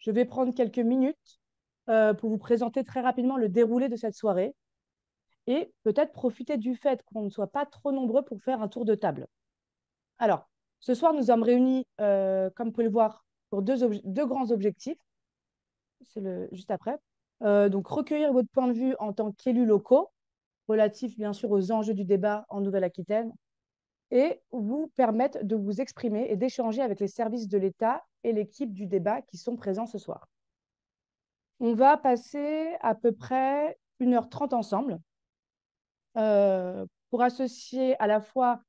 Je vais prendre quelques minutes pour vous présenter très rapidement le déroulé de cette soirée et peut-être profiter du fait qu'on ne soit pas trop nombreux pour faire un tour de table. Alors, ce soir, nous sommes réunis, comme vous pouvez le voir, pour deux grands objectifs. C'est juste après. Donc, recueillir votre point de vue en tant qu'élus locaux, relatif bien sûr aux enjeux du débat en Nouvelle-Aquitaine, et vous permettre de vous exprimer et d'échanger avec les services de l'État et l'équipe du débat qui sont présents ce soir. On va passer à peu près 1h30 ensemble pour associer à la fois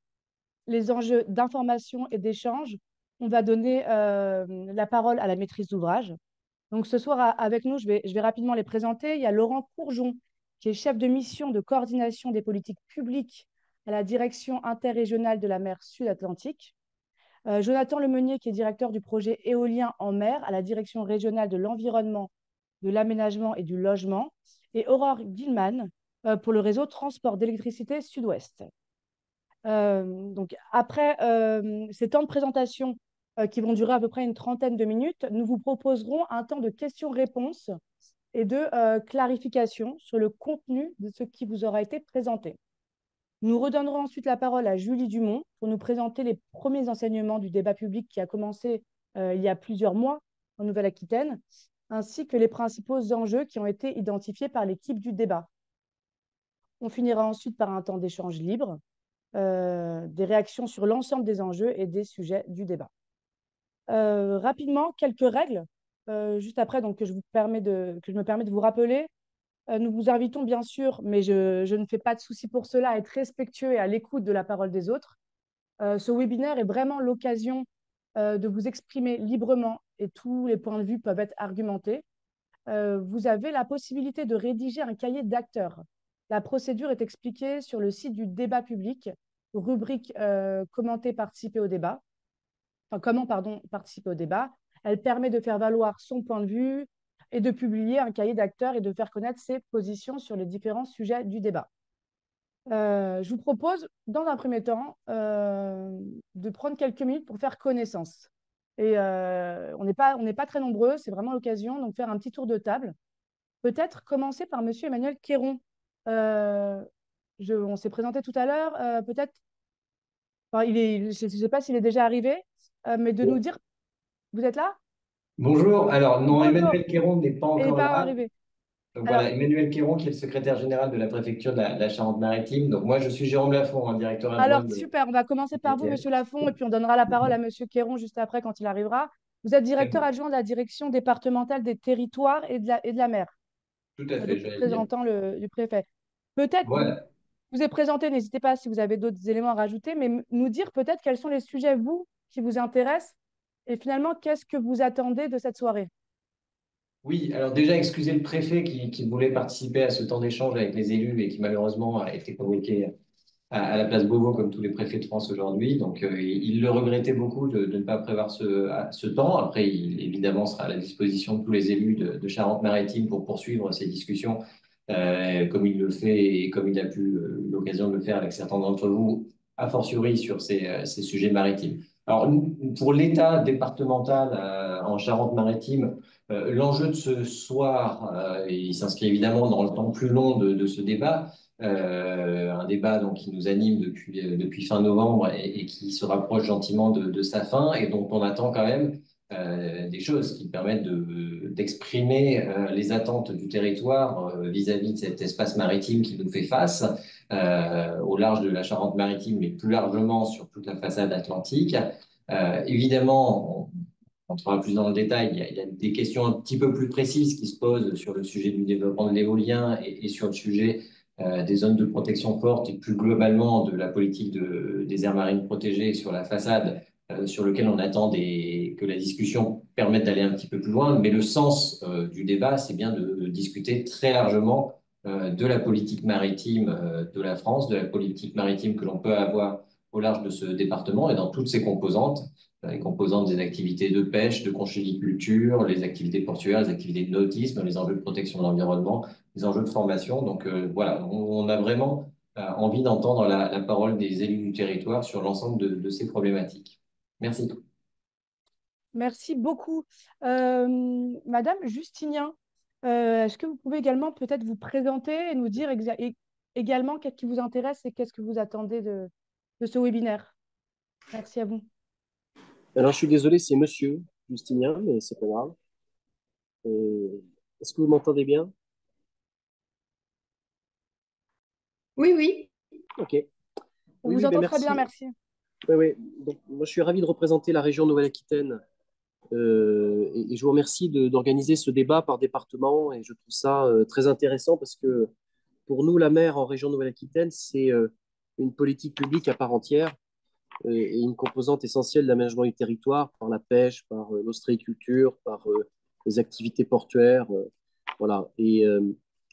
les enjeux d'information et d'échange. On va donner la parole à la maîtrise d'ouvrage. Donc ce soir, avec nous, je vais rapidement les présenter. Il y a Laurent Courgeon, qui est chef de mission de coordination des politiques publiques à la direction interrégionale de la mer Sud-Atlantique. Jonathan Lemeunier, qui est directeur du projet éolien en mer à la direction régionale de l'environnement, de l'aménagement et du logement. Et Aurore Gilman, pour le réseau transport d'électricité Sud-Ouest. Donc après ces temps de présentation qui vont durer à peu près une trentaine de minutes, nous vous proposerons un temps de questions-réponses et de clarification sur le contenu de ce qui vous aura été présenté. Nous redonnerons ensuite la parole à Julie Dumont pour nous présenter les premiers enseignements du débat public qui a commencé il y a plusieurs mois en Nouvelle-Aquitaine, ainsi que les principaux enjeux qui ont été identifiés par l'équipe du débat. On finira ensuite par un temps d'échange libre, des réactions sur l'ensemble des enjeux et des sujets du débat. Rapidement, quelques règles, juste après, donc, que je me permets de vous rappeler. Nous vous invitons bien sûr, mais je ne fais pas de souci pour cela, à être respectueux et à l'écoute de la parole des autres. Ce webinaire est vraiment l'occasion de vous exprimer librement et tous les points de vue peuvent être argumentés. Vous avez la possibilité de rédiger un cahier d'acteurs. La procédure est expliquée sur le site du débat public, rubrique commenter, participer au débat. Enfin, comment, pardon, participer au débat. Elle permet de faire valoir son point de vue et de publier un cahier d'acteurs et de faire connaître ses positions sur les différents sujets du débat. Je vous propose, dans un premier temps, de prendre quelques minutes pour faire connaissance. Et on n'est pas très nombreux, c'est vraiment l'occasion, donc faire un petit tour de table. Peut-être commencer par Monsieur Emmanuel Quéron. Euh, on s'est présenté tout à l'heure, peut-être, enfin, je ne sais pas s'il est déjà arrivé, mais de nous dire, vous êtes là? Bonjour. Alors, non, Bonjour, Emmanuel Quéron n'est pas il n'est encore pas là. arrivé. Donc Alors, voilà, Emmanuel Quéron, qui est le secrétaire général de la préfecture de la Charente-Maritime. Donc moi, je suis Jérôme Lafont, directeur adjoint alors, de super, on va commencer par vous, l'ITF. Monsieur Lafont, et puis on donnera la parole à Monsieur Quéron juste après quand il arrivera. Vous êtes Très directeur bien. adjoint de la direction départementale des territoires et de la mer, Tout à fait, donc j'allais le dire. représentant du préfet. Peut-être, Voilà. je vous ai présenté, n'hésitez pas si vous avez d'autres éléments à rajouter, mais nous dire peut-être quels sont les sujets, vous, qui vous intéressent, et finalement, qu'est-ce que vous attendez de cette soirée? Oui, alors déjà, excusez le préfet qui voulait participer à ce temps d'échange avec les élus et qui malheureusement a été convoqué à la place Beauvau, comme tous les préfets de France aujourd'hui. Donc, il le regrettait beaucoup de ne pas prévoir ce temps. Après, il évidemment sera à la disposition de tous les élus de Charente-Maritime pour poursuivre ces discussions, comme il le fait et comme il a pu l'occasion de le faire avec certains d'entre vous, a fortiori sur ces sujets maritimes. Alors, pour l'État départemental en Charente-Maritime, l'enjeu de ce soir, il s'inscrit évidemment dans le temps plus long de ce débat, un débat donc, qui nous anime depuis fin novembre et qui se rapproche gentiment de sa fin et dont on attend quand même des choses qui permettent d'exprimer les attentes du territoire vis-à-vis de cet espace maritime qui nous fait face au large de la Charente-Maritime, mais plus largement sur toute la façade atlantique. Évidemment, on entrera plus dans le détail, il y a des questions un petit peu plus précises qui se posent sur le sujet du développement de l'éolien et sur le sujet des zones de protection forte et plus globalement de la politique des aires marines protégées sur la façade, sur lequel on attend que la discussion permette d'aller un petit peu plus loin. Mais le sens du débat, c'est bien de discuter très largement de la politique maritime de la France, de la politique maritime que l'on peut avoir au large de ce département et dans toutes ses composantes, les composantes des activités de pêche, de conchyliculture, les activités portuaires, les activités de nautisme, les enjeux de protection de l'environnement, les enjeux de formation. Donc voilà, on a vraiment envie d'entendre la parole des élus du territoire sur l'ensemble de ces problématiques. Merci. Merci beaucoup. Madame Justinien, est-ce que vous pouvez également peut-être vous présenter et nous dire également qu'est-ce qui vous intéresse et qu'est-ce que vous attendez de ce webinaire? Merci à vous. Alors, je suis désolé, c'est monsieur Justinien, mais c'est pas grave. Est-ce que vous m'entendez bien? Oui, oui. Ok. On Oui, vous oui, ben entend très bien, merci. merci. Oui, oui. Donc, moi, je suis ravi de représenter la région Nouvelle-Aquitaine. Et je vous remercie d'organiser ce débat par département. Et je trouve ça très intéressant parce que pour nous, la mer en région Nouvelle-Aquitaine, c'est une politique publique à part entière et une composante essentielle de l'aménagement du territoire par la pêche, par l'ostréiculture, par les activités portuaires. Voilà. Et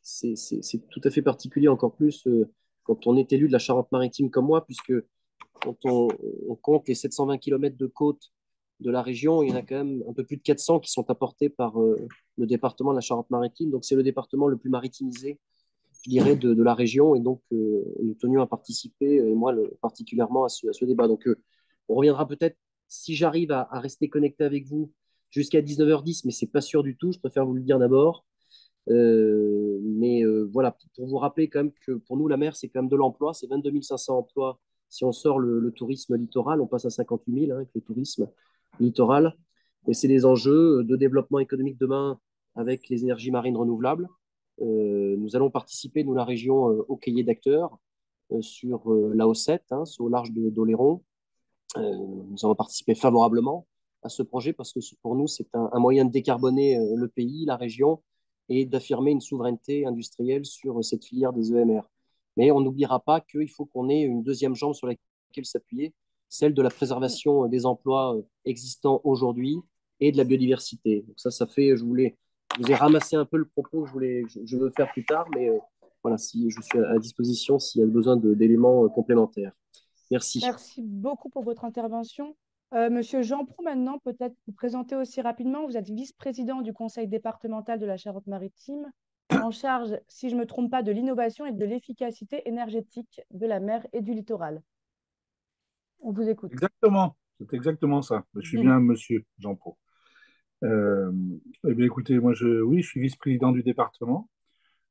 c'est tout à fait particulier encore plus quand on est élu de la Charente-Maritime comme moi, puisque quand on compte les 720 kilomètres de côte de la région, il y en a quand même un peu plus de 400 qui sont apportés par le département de la Charente-Maritime. Donc c'est le département le plus maritimisé, je dirais, de la région. Et donc nous tenions à participer, et moi particulièrement, à ce débat. Donc on reviendra peut-être, si j'arrive à rester connecté avec vous, jusqu'à 19h10, mais c'est pas sûr du tout, je préfère vous le dire d'abord. Voilà, pour vous rappeler quand même que pour nous, la mer, c'est quand même de l'emploi, c'est 22 500 emplois. Si on sort le tourisme littoral, on passe à 58 000 avec le tourisme littoral. Et c'est des enjeux de développement économique demain avec les énergies marines renouvelables. Nous allons participer, nous, la région, au cahier d'acteurs sur l'AO7, hein, au large d'Oléron. Nous allons participer favorablement à ce projet parce que pour nous, c'est un moyen de décarboner le pays, la région, et d'affirmer une souveraineté industrielle sur cette filière des EMR. Mais on n'oubliera pas qu'il faut qu'on ait une deuxième jambe sur laquelle s'appuyer, celle de la préservation des emplois existants aujourd'hui et de la biodiversité. Donc ça fait, je vous ai ramassé un peu le propos que je veux faire plus tard, mais voilà, si je suis à disposition s'il y a besoin d'éléments complémentaires. Merci. Merci beaucoup pour votre intervention. Monsieur Jean Prou, maintenant, peut-être vous présenter aussi rapidement. Vous êtes vice-président du conseil départemental de la Charente-Maritime, en charge, si je ne me trompe pas, de l'innovation et de l'efficacité énergétique de la mer et du littoral. On vous écoute. Exactement, c'est exactement ça. Je suis bien monsieur Jean Pro. Euh, eh bien, écoutez, oui, je suis vice-président du département.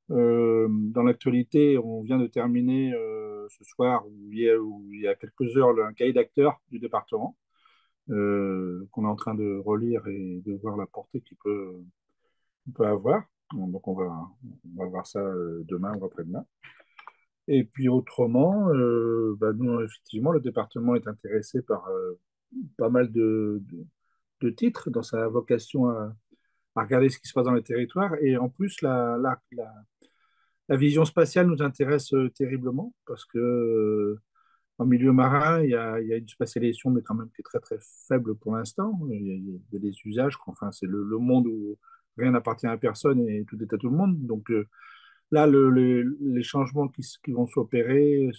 Dans l'actualité, on vient de terminer ce soir, où il y a quelques heures, un cahier d'acteurs du département qu'on est en train de relire et de voir la portée qu'il peut avoir. Donc, on va voir ça demain ou après-demain. Et puis autrement, nous, effectivement, le département est intéressé par pas mal de titres dans sa vocation à regarder ce qui se passe dans les territoires. Et en plus, la vision spatiale nous intéresse terriblement parce que en milieu marin, il y a une spatialisation, mais quand même qui est très très faible pour l'instant. Il y a des usages, quoi. Enfin, c'est le monde où rien n'appartient à personne et tout est à tout le monde. Donc là, les changements qui vont s'opérer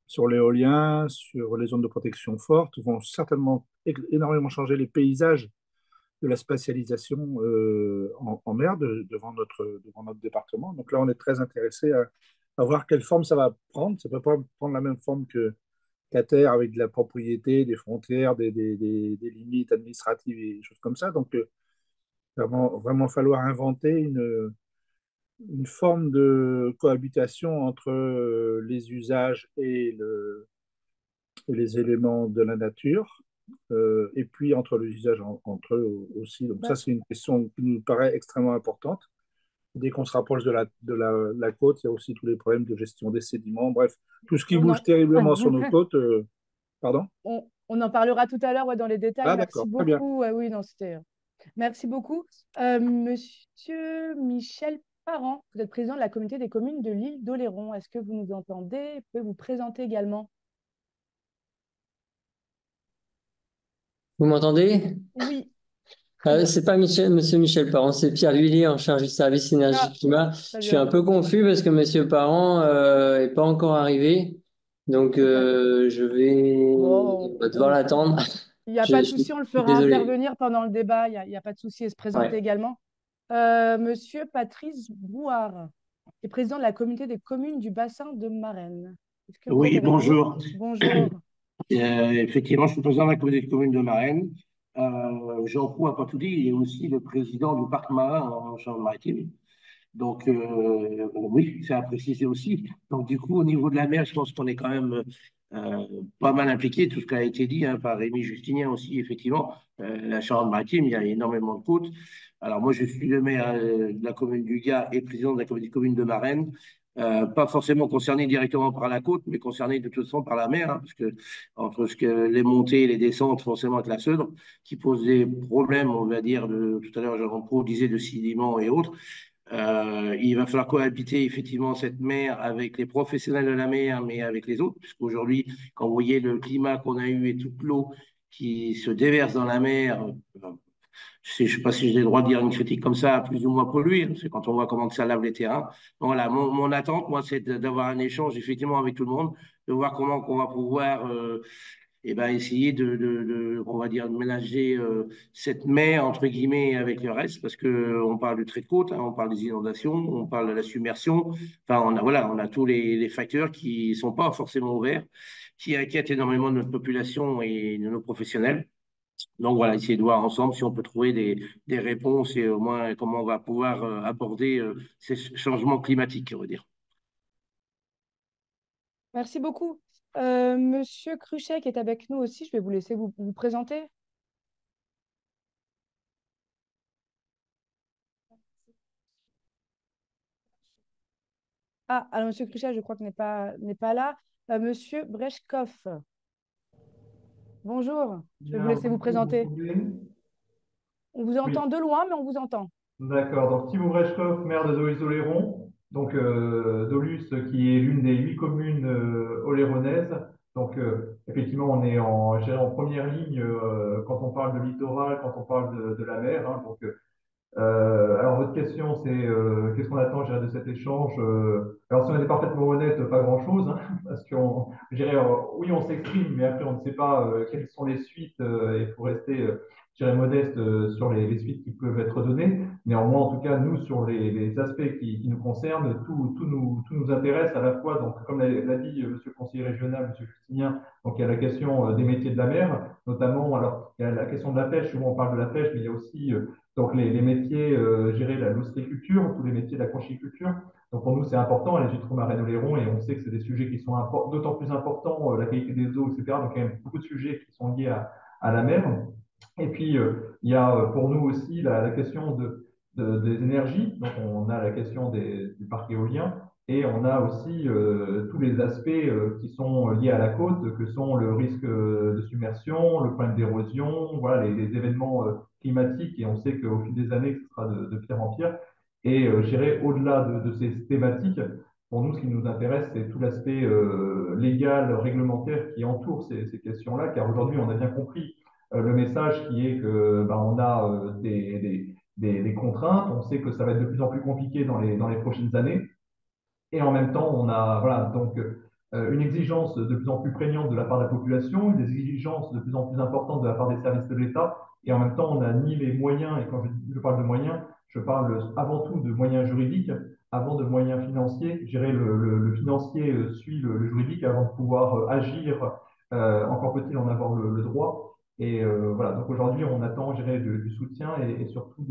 sur l'éolien, sur les zones de protection fortes, vont certainement énormément changer les paysages de la spatialisation en mer devant notre département. Donc là, on est très intéressé à voir quelle forme ça va prendre. Ça ne peut pas prendre la même forme qu'à terre avec de la propriété, des frontières, des limites administratives et des choses comme ça. Donc, vraiment, vraiment falloir inventer une forme de cohabitation entre les usages et les éléments de la nature, et puis entre les usages entre eux aussi. Donc ça, Bah, c'est une question qui nous paraît extrêmement importante. Dès qu'on se rapproche la côte, il y a aussi tous les problèmes de gestion des sédiments. Bref, tout ce qui on bouge en... terriblement sur nos côtes. Pardon? on en parlera tout à l'heure, ouais, dans les détails. Ah, Merci d'accord, très bien. beaucoup. Ouais, oui, non, c'était... Merci beaucoup. Monsieur Michel Parent, vous êtes président de la communauté des communes de l'île d'Oléron. Est-ce que vous nous entendez? Vous pouvez vous présenter également. Vous m'entendez? Oui, très bien. C'est pas Monsieur Michel Parent, c'est Pierre Lhuillier en charge du service énergie Ah, climat. très Je suis un bien. peu confus parce que Monsieur Parent est pas encore arrivé, donc Ouais. on Bon, va devoir l'attendre. il n'y a pas de Je souci, on le suis fera désolé. intervenir pendant le débat. Il y a pas de souci à se présenter Ouais. également. Monsieur Patrice Brouard, qui est président de la communauté des communes du bassin de Marennes. Est-ce que vous êtes Oui, avec nous? bonjour. Bonjour. Effectivement, je suis président de la communauté de communes de Marennes. Jean Pau n'a pas tout dit, il est aussi le président du parc marin en Charente-Maritime. Donc, oui, c'est à préciser aussi. Donc, du coup, au niveau de la mer, je pense qu'on est quand même pas mal impliqué, tout ce qui a été dit hein, par Rémi Justinien aussi, effectivement. La Charente-Maritime, il y a énormément de côtes. Alors, moi, je suis le maire de la commune du Gard et président de la commune de Marennes. Pas forcément concerné directement par la côte, mais concerné de toute façon par la mer, hein, parce que entre les montées et les descentes, forcément avec la Seudre, qui pose des problèmes, on va dire, tout à l'heure, Jean-Paul disait de sédiments et autres. Il va falloir cohabiter effectivement cette mer avec les professionnels de la mer, mais avec les autres, puisqu'aujourd'hui, quand vous voyez le climat qu'on a eu et toute l'eau qui se déverse dans la mer, je ne sais pas si j'ai le droit de dire une critique comme ça, plus ou moins polluée, hein, c'est quand on voit comment ça lave les terrains. Voilà, mon attente, moi, c'est d'avoir un échange effectivement avec tout le monde, de voir comment on va pouvoir et ben, essayer on va dire, de ménager cette mer, entre guillemets, avec le reste, parce que on parle du trait de côte, hein, on parle des inondations, on parle de la submersion. Enfin, voilà, on a tous les facteurs qui sont pas forcément ouverts, qui inquiètent énormément de notre population et de nos professionnels. Donc voilà, essayer de voir ensemble si on peut trouver des réponses et au moins comment on va pouvoir aborder ces changements climatiques, on va dire. Merci beaucoup. Monsieur Cruchet qui est avec nous aussi, je vais vous laisser vous présenter. Ah, alors Monsieur Cruchet, je crois que n'est pas là. Monsieur Brechkov, bonjour. Je vais vous Bien, laisser vous vous présenter. pouvez? On vous Oui, entend de loin, mais on vous entend. d'accord. Donc, Thibaut Brejkov, maire de Dolus-Oléron. Donc, Dolus, qui est l'une des 8 communes oléronaises. Donc, effectivement, on est je dirais en première ligne quand on parle de littoral, quand on parle de la mer, hein. Donc, alors, votre question, c'est qu'est-ce qu'on attend, je dirais, de cet échange? Alors, si on est parfaitement honnête, pas grand-chose, hein, parce qu'on, je dirais, oui, on s'exprime, mais après, on ne sait pas quelles sont les suites. Il faut rester, je dirais, modeste sur les suites qui peuvent être données. Néanmoins, en tout cas, nous, sur les aspects qui nous concernent, tout nous intéresse à la fois. Donc, comme l'a dit Monsieur le conseiller régional, Monsieur Justinien, donc il y a la question des métiers de la mer, notamment. Alors, il y a la question de la pêche. Souvent, on parle de la pêche, mais il y a aussi donc les métiers, gérer la l'ostréiculture, tous les métiers de la conchiculture. Donc pour nous, c'est important, les huîtres marraines oléron, et on sait que c'est des sujets qui sont d'autant plus importants, la qualité des eaux, etc. Donc il y a beaucoup de sujets qui sont liés à la mer. Et puis, il y a pour nous aussi la question des énergies. Donc on a la question du parc éolien, et on a aussi tous les aspects qui sont liés à la côte, que sont le risque de submersion, le problème d'érosion, voilà, les événements climatique, et on sait qu'au fil des années, ce sera de pire en pire. Et je dirais, au-delà de ces thématiques, pour nous, ce qui nous intéresse, c'est tout l'aspect légal, réglementaire qui entoure ces questions-là, car aujourd'hui, on a bien compris le message qui est que ben, on a des contraintes, on sait que ça va être de plus en plus compliqué dans les prochaines années, et en même temps, on a voilà, donc, une exigence de plus en plus prégnante de la part de la population, une exigence de plus en plus importante de la part des services de l'État. Et en même temps, on n'a ni les moyens, et quand je parle de moyens, je parle avant tout de moyens juridiques, avant de moyens financiers. Je dirais le financier suit le juridique avant de pouvoir agir, encore peut-il en avoir le droit. Et voilà, donc aujourd'hui, on attend, je dirais, du soutien, et surtout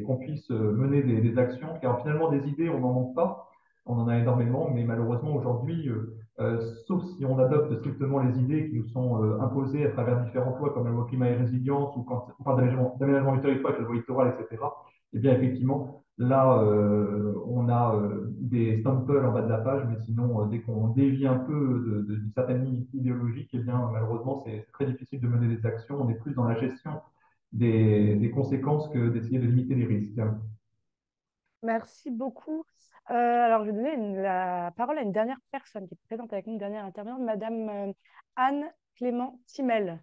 qu'on puisse mener des actions, car finalement, des idées, on n'en manque pas. On en a énormément, mais malheureusement aujourd'hui, sauf si on adopte strictement les idées qui nous sont imposées à travers différentes lois comme la loi climat et résilience, ou quand on parle d'aménagement du territoire avec la loi littorale, etc., eh bien effectivement, là, on a des stemples en bas de la page, mais sinon, dès qu'on dévie un peu d'une certaine ligne idéologique, eh bien malheureusement, c'est très difficile de mener des actions. On est plus dans la gestion des conséquences que d'essayer de limiter les risques. Merci beaucoup. Alors, je vais donner la parole à une dernière personne qui est présente avec nous, une dernière intervenante, Madame Anne Clément Timel.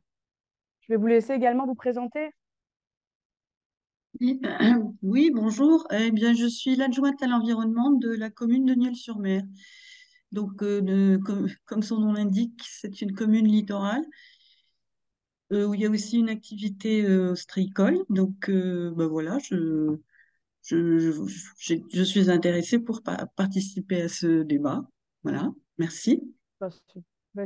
Je vais vous laisser également vous présenter. Oui, oui, bonjour. Eh bien, je suis l'adjointe à l'environnement de la commune de Nieul-sur-Mer. Donc, comme son nom l'indique, c'est une commune littorale où il y a aussi une activité ostréicole. Donc, ben voilà, je suis intéressée pour participer à ce débat. Voilà, merci. Bah,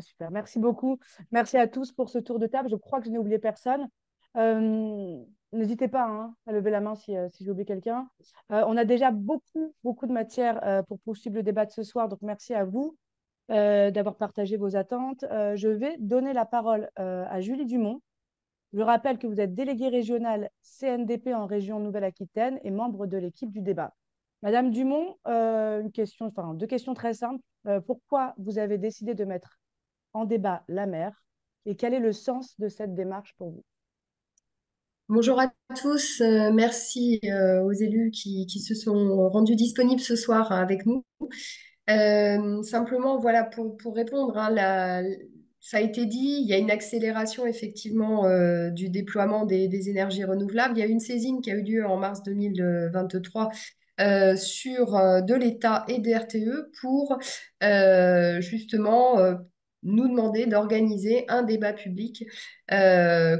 super. Merci beaucoup. Merci à tous pour ce tour de table. Je crois que je n'ai oublié personne. Euh, N'hésitez pas hein, à lever la main si j'ai oublié quelqu'un. On a déjà beaucoup de matière pour poursuivre le débat de ce soir, donc merci à vous d'avoir partagé vos attentes. Je vais donner la parole à Julie Dumont. Je rappelle que vous êtes déléguée régionale CNDP en région Nouvelle-Aquitaine et membre de l'équipe du débat. Madame Dumont, deux questions très simples. Pourquoi vous avez décidé de mettre en débat la mer et quel est le sens de cette démarche pour vous? Bonjour à tous, merci aux élus qui se sont rendus disponibles ce soir avec nous. Simplement, voilà, pour répondre, hein, ça a été dit, il y a une accélération effectivement du déploiement des énergies renouvelables. Il y a eu une saisine qui a eu lieu en mars 2023 sur de l'État et des RTE pour justement nous demander d'organiser un débat public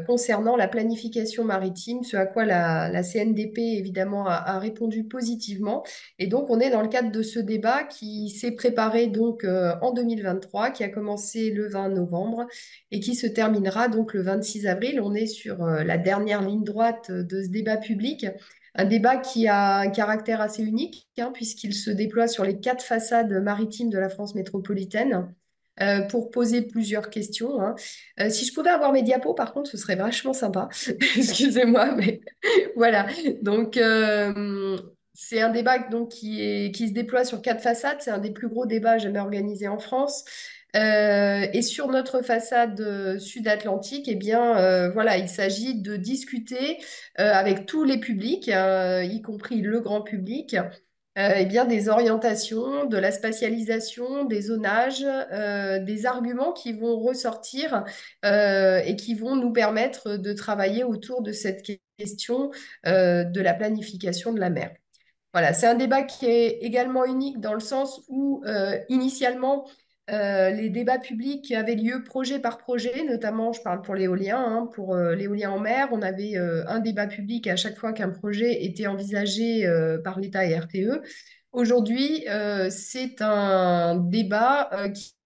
concernant la planification maritime, ce à quoi la CNDP évidemment a répondu positivement. Et donc, on est dans le cadre de ce débat qui s'est préparé donc en 2023, qui a commencé le 20 novembre et qui se terminera donc le 26 avril. On est sur la dernière ligne droite de ce débat public. Un débat qui a un caractère assez unique, hein, puisqu'il se déploie sur les 4 façades maritimes de la France métropolitaine. Pour poser plusieurs questions, hein. Si je pouvais avoir mes diapos, par contre, ce serait vachement sympa. Excusez-moi, mais voilà. Donc, c'est un débat donc, qui se déploie sur 4 façades. C'est un des plus gros débats jamais organisés en France. Et sur notre façade sud-atlantique, eh bien, voilà, il s'agit de discuter avec tous les publics, y compris le grand public, eh bien, des orientations, de la spatialisation, des zonages, des arguments qui vont ressortir et qui vont nous permettre de travailler autour de cette question de la planification de la mer. Voilà, c'est un débat qui est également unique dans le sens où initialement, les débats publics avaient lieu projet par projet, notamment, je parle pour l'éolien, hein, pour l'éolien en mer, on avait un débat public à chaque fois qu'un projet était envisagé par l'État et RTE. Aujourd'hui, c'est un débat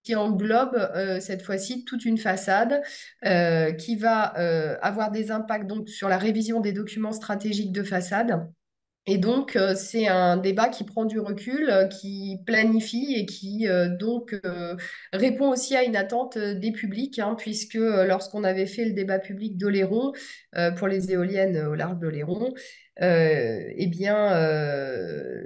qui englobe cette fois-ci toute une façade qui va avoir des impacts donc, sur la révision des documents stratégiques de façade. Et donc, c'est un débat qui prend du recul, qui planifie et qui répond aussi à une attente des publics, hein, puisque lorsqu'on avait fait le débat public d'Oléron pour les éoliennes au large d'Oléron, eh bien,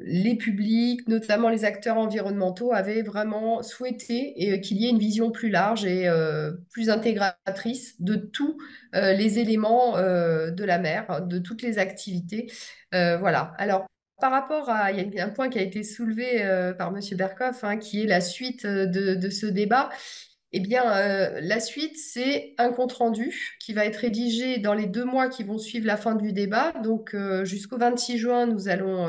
les publics, notamment les acteurs environnementaux, avaient vraiment souhaité qu'il y ait une vision plus large et plus intégratrice de tous les éléments de la mer, de toutes les activités. Voilà. Alors, par rapport à, il y a un point qui a été soulevé par Monsieur Berkoff, hein, qui est la suite de ce débat. Eh bien, la suite, c'est un compte-rendu qui va être rédigé dans les 2 mois qui vont suivre la fin du débat. Donc, jusqu'au 26 juin, nous allons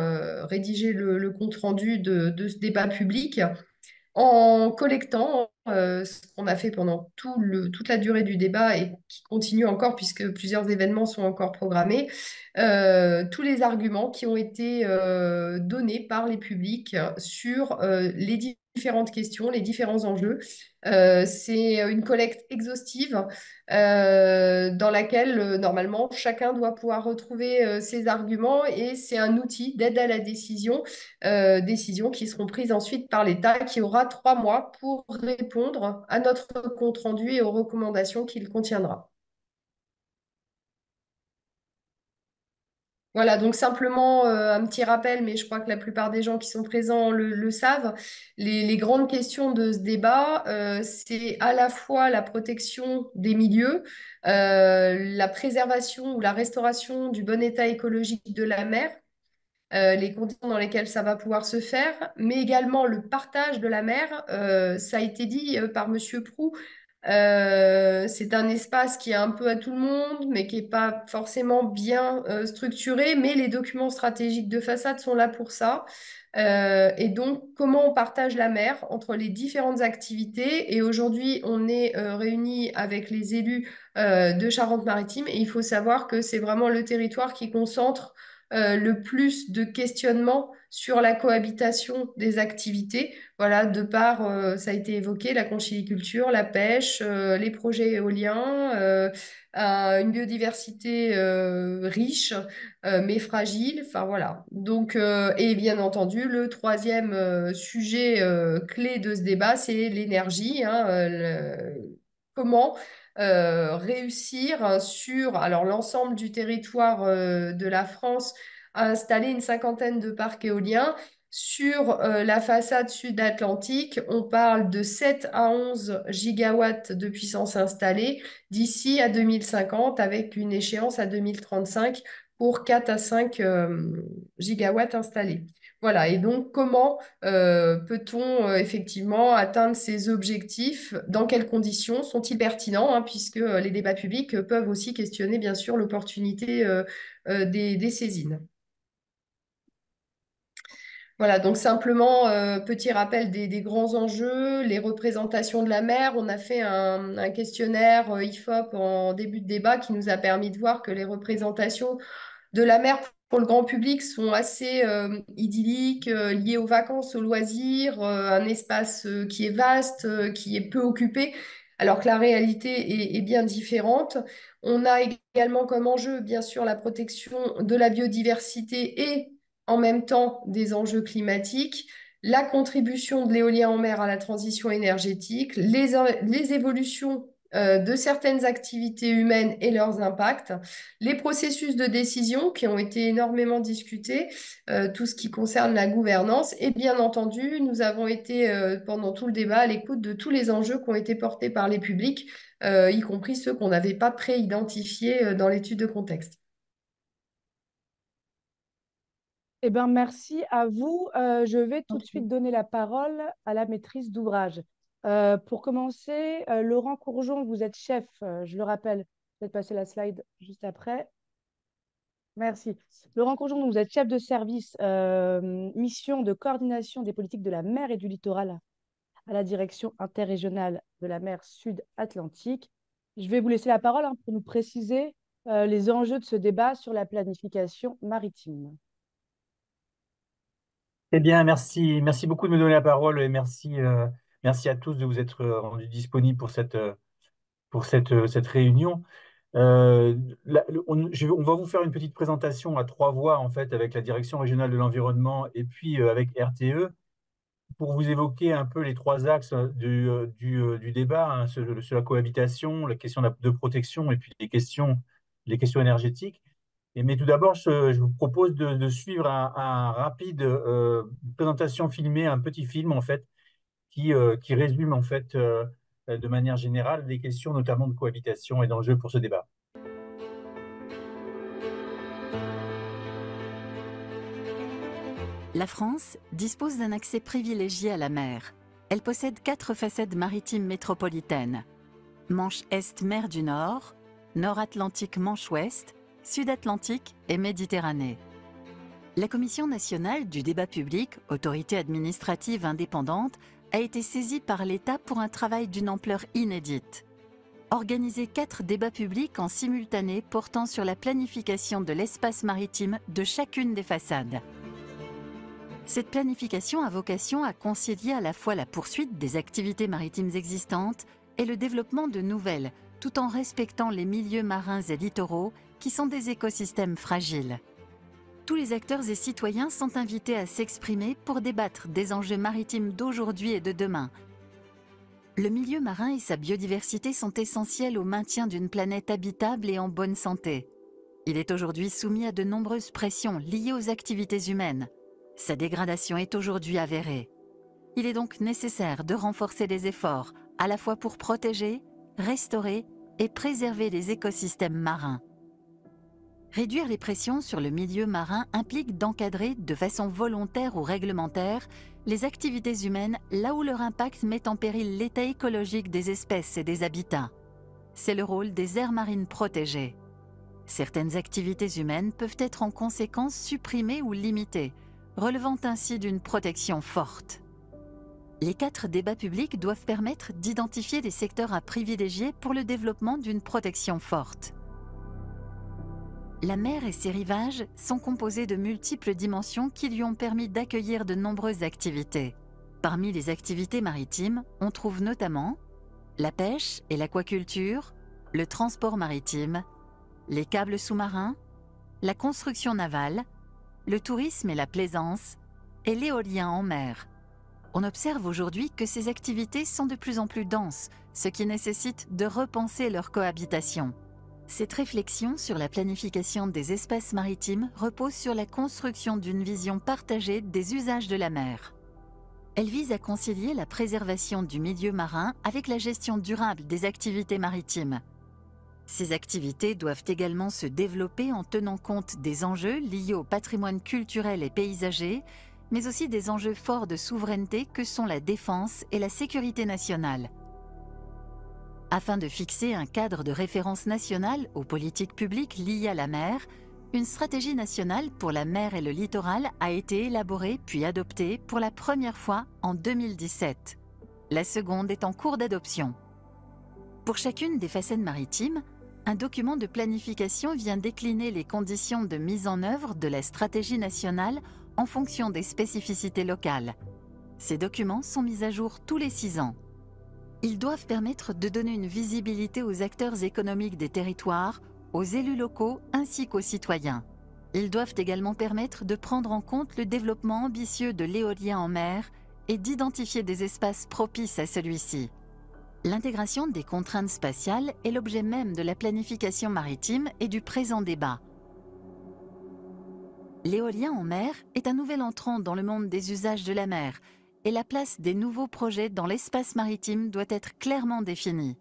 rédiger le compte-rendu de ce débat public en collectant ce qu'on a fait pendant toute la durée du débat et qui continue encore puisque plusieurs événements sont encore programmés, tous les arguments qui ont été donnés par les publics sur les différentes questions, les différents enjeux. C'est une collecte exhaustive dans laquelle, normalement, chacun doit pouvoir retrouver ses arguments et c'est un outil d'aide à la décision, décisions qui seront prises ensuite par l'État qui aura 3 mois pour répondre à notre compte-rendu et aux recommandations qu'il contiendra. Voilà, donc simplement un petit rappel, mais je crois que la plupart des gens qui sont présents le savent. Les grandes questions de ce débat, c'est à la fois la protection des milieux, la préservation ou la restauration du bon état écologique de la mer, les conditions dans lesquelles ça va pouvoir se faire, mais également le partage de la mer. Ça a été dit par Monsieur Proux. C'est un espace qui est un peu à tout le monde, mais qui n'est pas forcément bien structuré. Mais les documents stratégiques de façade sont là pour ça. Et donc, comment on partage la mer entre les différentes activités? Et aujourd'hui, on est réunis avec les élus de Charente-Maritime. Et il faut savoir que c'est vraiment le territoire qui concentre le plus de questionnements sur la cohabitation des activités. Voilà, de par, ça a été évoqué, la conchyliculture, la pêche, les projets éoliens, une biodiversité riche, mais fragile. Enfin voilà. Donc, et bien entendu, le troisième sujet clé de ce débat, c'est l'énergie, hein, comment réussir sur alors l'ensemble du territoire de la France à installer une cinquantaine de parcs éoliens. Sur la façade sud-atlantique, on parle de 7 à 11 gigawatts de puissance installée d'ici à 2050, avec une échéance à 2035 pour 4 à 5 gigawatts installés. Voilà, et donc comment peut-on effectivement atteindre ces objectifs? Dans quelles conditions? Sont-ils pertinents, hein, puisque les débats publics peuvent aussi questionner bien sûr l'opportunité des saisines. Voilà, donc simplement, petit rappel des grands enjeux, les représentations de la mer. On a fait un questionnaire IFOP en début de débat qui nous a permis de voir que les représentations de la mer pour le grand public sont assez idylliques, liées aux vacances, aux loisirs, un espace qui est vaste, qui est peu occupé, alors que la réalité est bien différente. On a également comme enjeu, bien sûr, la protection de la biodiversité et en même temps des enjeux climatiques, la contribution de l'éolien en mer à la transition énergétique, les évolutions de certaines activités humaines et leurs impacts, les processus de décision qui ont été énormément discutés, tout ce qui concerne la gouvernance, et bien entendu, nous avons été pendant tout le débat à l'écoute de tous les enjeux qui ont été portés par les publics, y compris ceux qu'on n'avait pas pré-identifiés dans l'étude de contexte. Eh bien, merci à vous. Je vais tout de suite donner la parole à la maîtrise d'ouvrage. Pour commencer, Laurent Courgeon, vous êtes chef, je le rappelle. Je vais passer la slide juste après. Merci. Laurent Courgeon, vous êtes chef de service mission de coordination des politiques de la mer et du littoral à la direction interrégionale de la mer Sud-Atlantique. Je vais vous laisser la parole, hein, pour nous préciser les enjeux de ce débat sur la planification maritime. Eh bien, merci beaucoup de me donner la parole et merci à tous de vous être rendus disponibles pour cette réunion. On va vous faire une petite présentation à 3 voix en fait avec la Direction régionale de l'environnement et puis avec RTE pour vous évoquer un peu les 3 axes du débat, hein, sur la cohabitation, la question de protection et puis les questions énergétiques. Mais tout d'abord, je vous propose de suivre un rapide présentation filmée, un petit film en fait, qui résume en fait de manière générale les questions notamment de cohabitation et d'enjeux pour ce débat. La France dispose d'un accès privilégié à la mer. Elle possède 4 façades maritimes métropolitaines. Manche Est, mer du Nord, Nord-Atlantique, Manche Ouest, Sud-Atlantique et Méditerranée. La Commission nationale du débat public, autorité administrative indépendante, a été saisie par l'État pour un travail d'une ampleur inédite. Organiser 4 débats publics en simultané portant sur la planification de l'espace maritime de chacune des façades. Cette planification a vocation à concilier à la fois la poursuite des activités maritimes existantes et le développement de nouvelles, tout en respectant les milieux marins et littoraux qui sont des écosystèmes fragiles. Tous les acteurs et citoyens sont invités à s'exprimer pour débattre des enjeux maritimes d'aujourd'hui et de demain. Le milieu marin et sa biodiversité sont essentiels au maintien d'une planète habitable et en bonne santé. Il est aujourd'hui soumis à de nombreuses pressions liées aux activités humaines. Sa dégradation est aujourd'hui avérée. Il est donc nécessaire de renforcer les efforts, à la fois pour protéger, restaurer et préserver les écosystèmes marins. Réduire les pressions sur le milieu marin implique d'encadrer, de façon volontaire ou réglementaire, les activités humaines là où leur impact met en péril l'état écologique des espèces et des habitats. C'est le rôle des aires marines protégées. Certaines activités humaines peuvent être en conséquence supprimées ou limitées, relevant ainsi d'une protection forte. Les 4 débats publics doivent permettre d'identifier les secteurs à privilégier pour le développement d'une protection forte. La mer et ses rivages sont composés de multiples dimensions qui lui ont permis d'accueillir de nombreuses activités. Parmi les activités maritimes, on trouve notamment la pêche et l'aquaculture, le transport maritime, les câbles sous-marins, la construction navale, le tourisme et la plaisance, et l'éolien en mer. On observe aujourd'hui que ces activités sont de plus en plus denses, ce qui nécessite de repenser leur cohabitation. Cette réflexion sur la planification des espaces maritimes repose sur la construction d'une vision partagée des usages de la mer. Elle vise à concilier la préservation du milieu marin avec la gestion durable des activités maritimes. Ces activités doivent également se développer en tenant compte des enjeux liés au patrimoine culturel et paysager, mais aussi des enjeux forts de souveraineté que sont la défense et la sécurité nationale. Afin de fixer un cadre de référence national aux politiques publiques liées à la mer, une stratégie nationale pour la mer et le littoral a été élaborée puis adoptée pour la première fois en 2017. La seconde est en cours d'adoption. Pour chacune des façades maritimes, un document de planification vient décliner les conditions de mise en œuvre de la stratégie nationale en fonction des spécificités locales. Ces documents sont mis à jour tous les 6 ans. Ils doivent permettre de donner une visibilité aux acteurs économiques des territoires, aux élus locaux ainsi qu'aux citoyens. Ils doivent également permettre de prendre en compte le développement ambitieux de l'éolien en mer et d'identifier des espaces propices à celui-ci. L'intégration des contraintes spatiales est l'objet même de la planification maritime et du présent débat. L'éolien en mer est un nouvel entrant dans le monde des usages de la mer et la place des nouveaux projets dans l'espace maritime doit être clairement définie.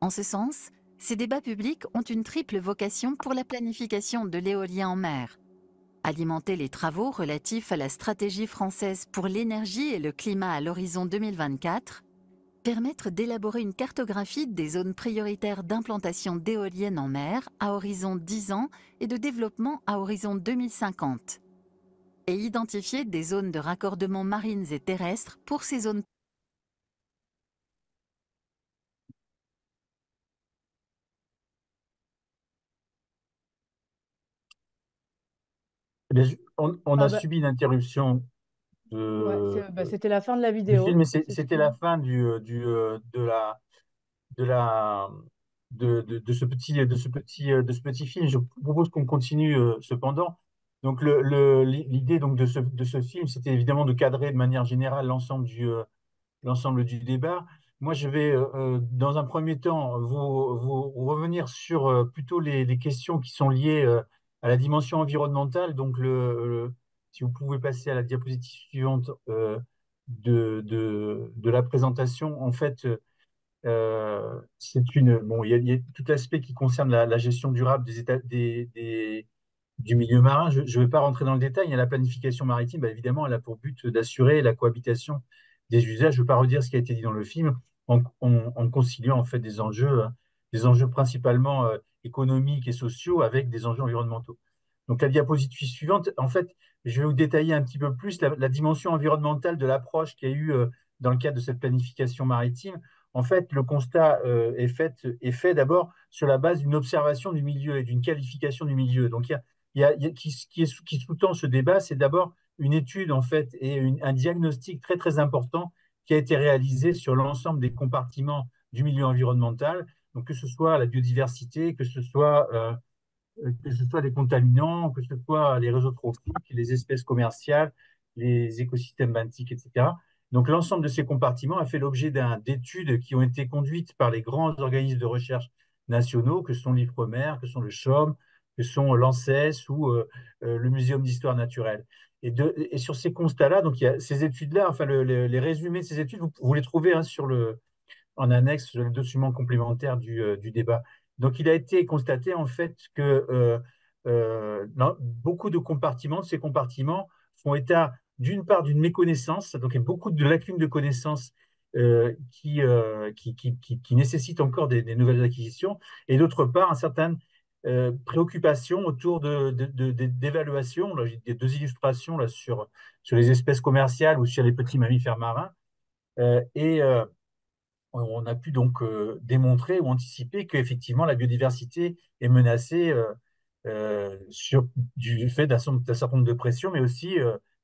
En ce sens, ces débats publics ont une triple vocation pour la planification de l'éolien en mer. Alimenter les travaux relatifs à la stratégie française pour l'énergie et le climat à l'horizon 2024, permettre d'élaborer une cartographie des zones prioritaires d'implantation d'éoliennes en mer à horizon 10 ans et de développement à horizon 2050. Et identifier des zones de raccordement marines et terrestres pour ces zones. Eh bien, on Ah a bah, subi une interruption ouais, de, c'était la fin de la du film, vidéo. mais C'est c'était tout. la fin de la, de ce petit film. Je propose qu'on continue cependant. Donc, l'idée donc, de ce film, c'était évidemment de cadrer de manière générale l'ensemble du débat. Moi, je vais, dans un premier temps, vous revenir sur plutôt les questions qui sont liées à la dimension environnementale. Donc, si vous pouvez passer à la diapositive suivante de la présentation, en fait, bon, il y a tout l'aspect qui concerne la gestion durable du milieu marin. Je ne vais pas rentrer dans le détail. Il y a la planification maritime, bah, évidemment, elle a pour but d'assurer la cohabitation des usages. Je ne vais pas redire ce qui a été dit dans le film, en conciliant en fait des enjeux principalement économiques et sociaux avec des enjeux environnementaux. Donc la diapositive suivante, en fait, je vais vous détailler un petit peu plus la dimension environnementale de l'approche qu'il y a eu dans le cadre de cette planification maritime. En fait, le constat est fait d'abord sur la base d'une observation du milieu et d'une qualification du milieu. Donc, qui sous-tend ce débat, c'est d'abord une étude en fait et un diagnostic très très important qui a été réalisé sur l'ensemble des compartiments du milieu environnemental, donc que ce soit la biodiversité, que ce soit les contaminants, que ce soit les réseaux trophiques, les espèces commerciales, les écosystèmes benthiques, etc. Donc l'ensemble de ces compartiments a fait l'objet d'études qui ont été conduites par les grands organismes de recherche nationaux, que sont l'IFREMER, que sont le CHOM, que sont l'ANSES ou le Muséum d'histoire naturelle. Et sur ces constats-là, donc il y a ces études-là, enfin les résumés de ces études, vous les trouvez hein, en annexe sur le document complémentaire du débat. Donc, il a été constaté en fait que beaucoup de ces compartiments font état d'une part d'une méconnaissance, donc il y a beaucoup de lacunes de connaissances qui nécessitent encore des nouvelles acquisitions, et d'autre part, un certain préoccupation autour d'évaluation. Là, j'ai des deux illustrations là, sur les espèces commerciales ou sur les petits mammifères marins. On a pu donc démontrer ou anticiper qu'effectivement la biodiversité est menacée du fait d'un certain nombre de pressions, mais aussi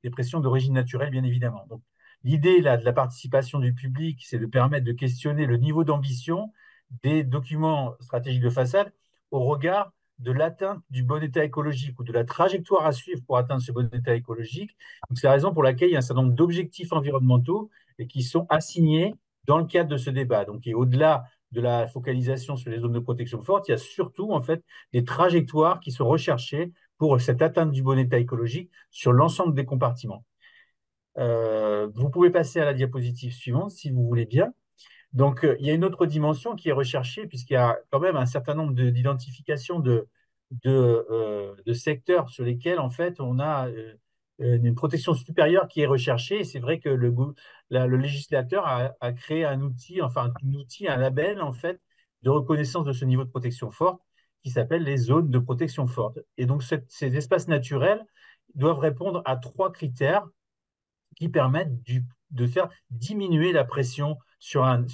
des pressions d'origine naturelle, bien évidemment. Donc, l'idée là, de la participation du public, c'est de permettre de questionner le niveau d'ambition des documents stratégiques de façade au regard de l'atteinte du bon état écologique ou de la trajectoire à suivre pour atteindre ce bon état écologique. Donc, c'est la raison pour laquelle il y a un certain nombre d'objectifs environnementaux et qui sont assignés dans le cadre de ce débat. Donc, et au-delà de la focalisation sur les zones de protection forte, il y a surtout en fait des trajectoires qui sont recherchées pour cette atteinte du bon état écologique sur l'ensemble des compartiments. Vous pouvez passer à la diapositive suivante si vous voulez bien. Donc, il y a une autre dimension qui est recherchée, puisqu'il y a quand même un certain nombre d'identifications de secteurs sur lesquels, en fait, on a une protection supérieure qui est recherchée. Et c'est vrai que le législateur a créé un outil, enfin, un label, en fait, de reconnaissance de ce niveau de protection forte qui s'appelle les zones de protection forte. Et donc, ces espaces naturels doivent répondre à 3 critères qui permettent de faire diminuer la pression sur un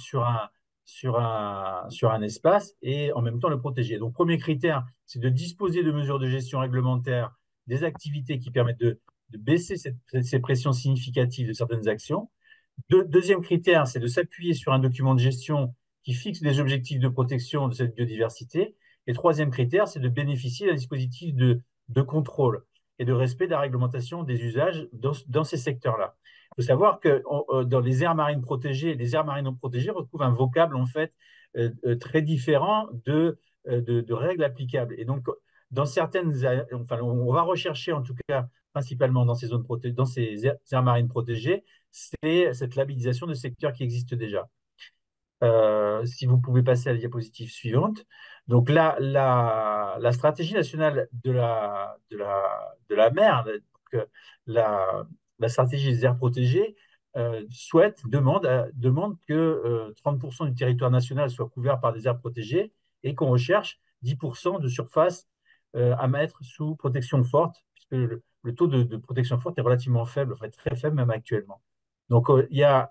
espace et en même temps le protéger. Donc, premier critère, c'est de disposer de mesures de gestion réglementaire des activités qui permettent de baisser ces pressions significatives de certaines actions. Deuxième critère, c'est de s'appuyer sur un document de gestion qui fixe des objectifs de protection de cette biodiversité. Et troisième critère, c'est de bénéficier d'un dispositif de contrôle et de respect de la réglementation des usages dans ces secteurs-là. Il faut savoir que dans les aires marines protégées, les aires marines non protégées retrouvent un vocable en fait très différent de règles applicables. Et donc, dans certaines, enfin, on va rechercher en tout cas principalement dans ces zones dans ces aires marines protégées, c'est cette labellisation de secteurs qui existent déjà. Si vous pouvez passer à la diapositive suivante. Donc là, la stratégie nationale de la mer, donc, la stratégie des aires protégées, demande que 30% du territoire national soit couvert par des aires protégées et qu'on recherche 10% de surface à mettre sous protection forte, puisque le taux de protection forte est relativement faible, en fait très faible même actuellement. Donc, il y a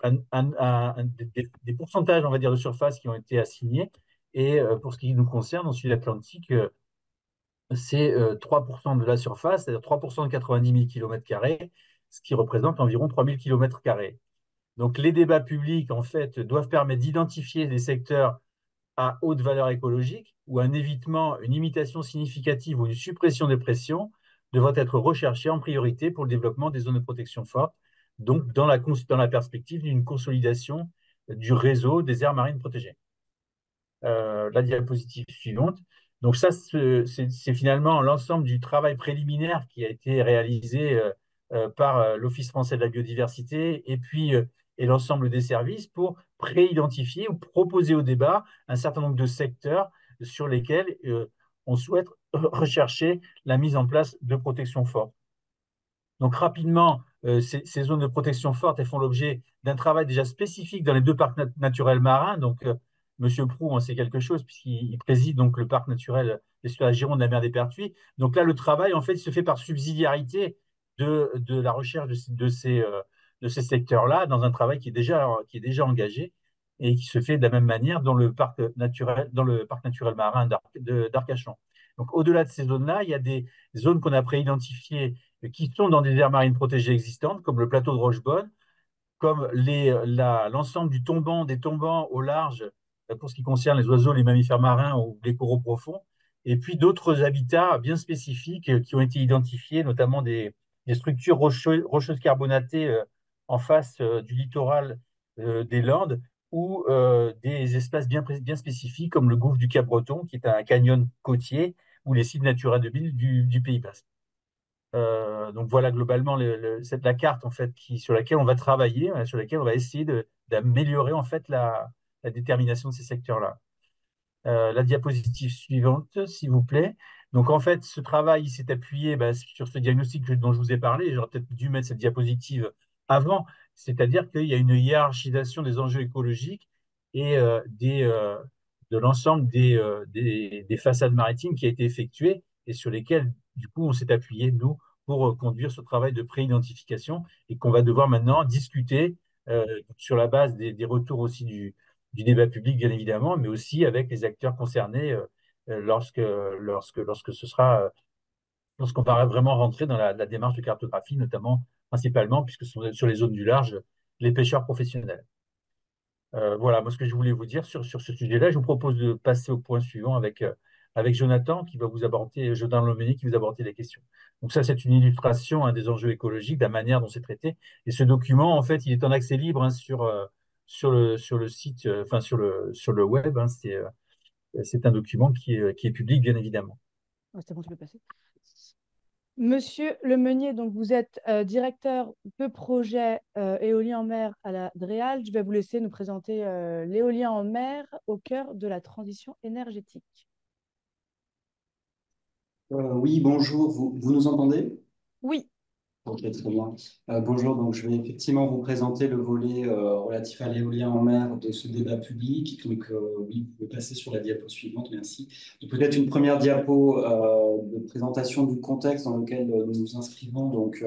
des pourcentages, on va dire, de surface qui ont été assignés. Et pour ce qui nous concerne, en Sud-Atlantique, c'est 3% de la surface, c'est-à-dire 3% de 90 000 km², ce qui représente environ 3 000 km². Donc, les débats publics, en fait, doivent permettre d'identifier des secteurs à haute valeur écologique où un évitement, une limitation significative ou une suppression des pressions devrait être recherchée en priorité pour le développement des zones de protection forte, donc dans la perspective d'une consolidation du réseau des aires marines protégées. La diapositive suivante. Donc ça, c'est finalement l'ensemble du travail préliminaire qui a été réalisé par l'Office français de la biodiversité et puis et l'ensemble des services pour pré-identifier ou proposer au débat un certain nombre de secteurs sur lesquels on souhaite rechercher la mise en place de protection forte. Donc rapidement, ces zones de protection forte, elles font l'objet d'un travail déjà spécifique dans les 2 parcs naturels marins. Donc, Monsieur Proux en sait quelque chose puisqu'il préside donc le parc naturel de la Gironde de la mer des Pertuis. Donc là, le travail, en fait, il se fait par subsidiarité de la recherche de ces secteurs-là dans un travail qui est déjà engagé et qui se fait de la même manière dans le parc naturel marin d'Arcachon. Donc, au-delà de ces zones-là, il y a des zones qu'on a préidentifiées qui sont dans des aires marines protégées existantes, comme le plateau de Rochebonne, comme l'ensemble des tombants au large, pour ce qui concerne les oiseaux, les mammifères marins ou les coraux profonds, et puis d'autres habitats bien spécifiques qui ont été identifiés, notamment des structures rocheuses carbonatées en face du littoral des Landes, ou des espaces bien spécifiques comme le gouffre du Cap-Breton, qui est un canyon côtier, ou les sites naturels de ville du Pays Basque. Donc voilà globalement la carte en fait sur laquelle on va travailler, sur laquelle on va essayer d'améliorer en fait la détermination de ces secteurs-là. La diapositive suivante, s'il vous plaît. Donc en fait, ce travail s'est appuyé sur ce diagnostic dont je vous ai parlé. J'aurais peut-être dû mettre cette diapositive avant, c'est-à-dire qu'il y a une hiérarchisation des enjeux écologiques et de l'ensemble des façades maritimes qui a été effectuée et sur lesquelles, du coup, on s'est appuyé, nous, pour conduire ce travail de pré-identification et qu'on va devoir maintenant discuter sur la base des retours aussi du débat public, bien évidemment, mais aussi avec les acteurs concernés lorsque ce sera lorsqu'on va vraiment rentrer dans la démarche de cartographie, notamment, principalement, puisque ce sont sur les zones du large, les pêcheurs professionnels. Voilà, moi, ce que je voulais vous dire sur ce sujet-là. Je vous propose de passer au point suivant avec Jonathan, qui va vous aborder, Jonathan Lomenier, qui vous aborder les questions. Donc ça, c'est une illustration, hein, des enjeux écologiques, de la manière dont c'est traité. Et ce document, en fait, il est en accès libre, hein, sur le site, enfin sur le web, hein. C'est un document qui est public, bien évidemment. Ouais, c'est bon, tu peux passer. Monsieur Lemeunier, donc vous êtes directeur de projet éolien en mer à la DREAL. Je vais vous laisser nous présenter l'éolien en mer au cœur de la transition énergétique. Oui, bonjour, vous nous entendez? Oui. Ok, très bien. Bonjour, donc je vais effectivement vous présenter le volet relatif à l'éolien en mer de ce débat public. Donc, oui, vous pouvez passer sur la diapo suivante, merci. Donc, peut-être une première diapo de présentation du contexte dans lequel nous nous inscrivons, donc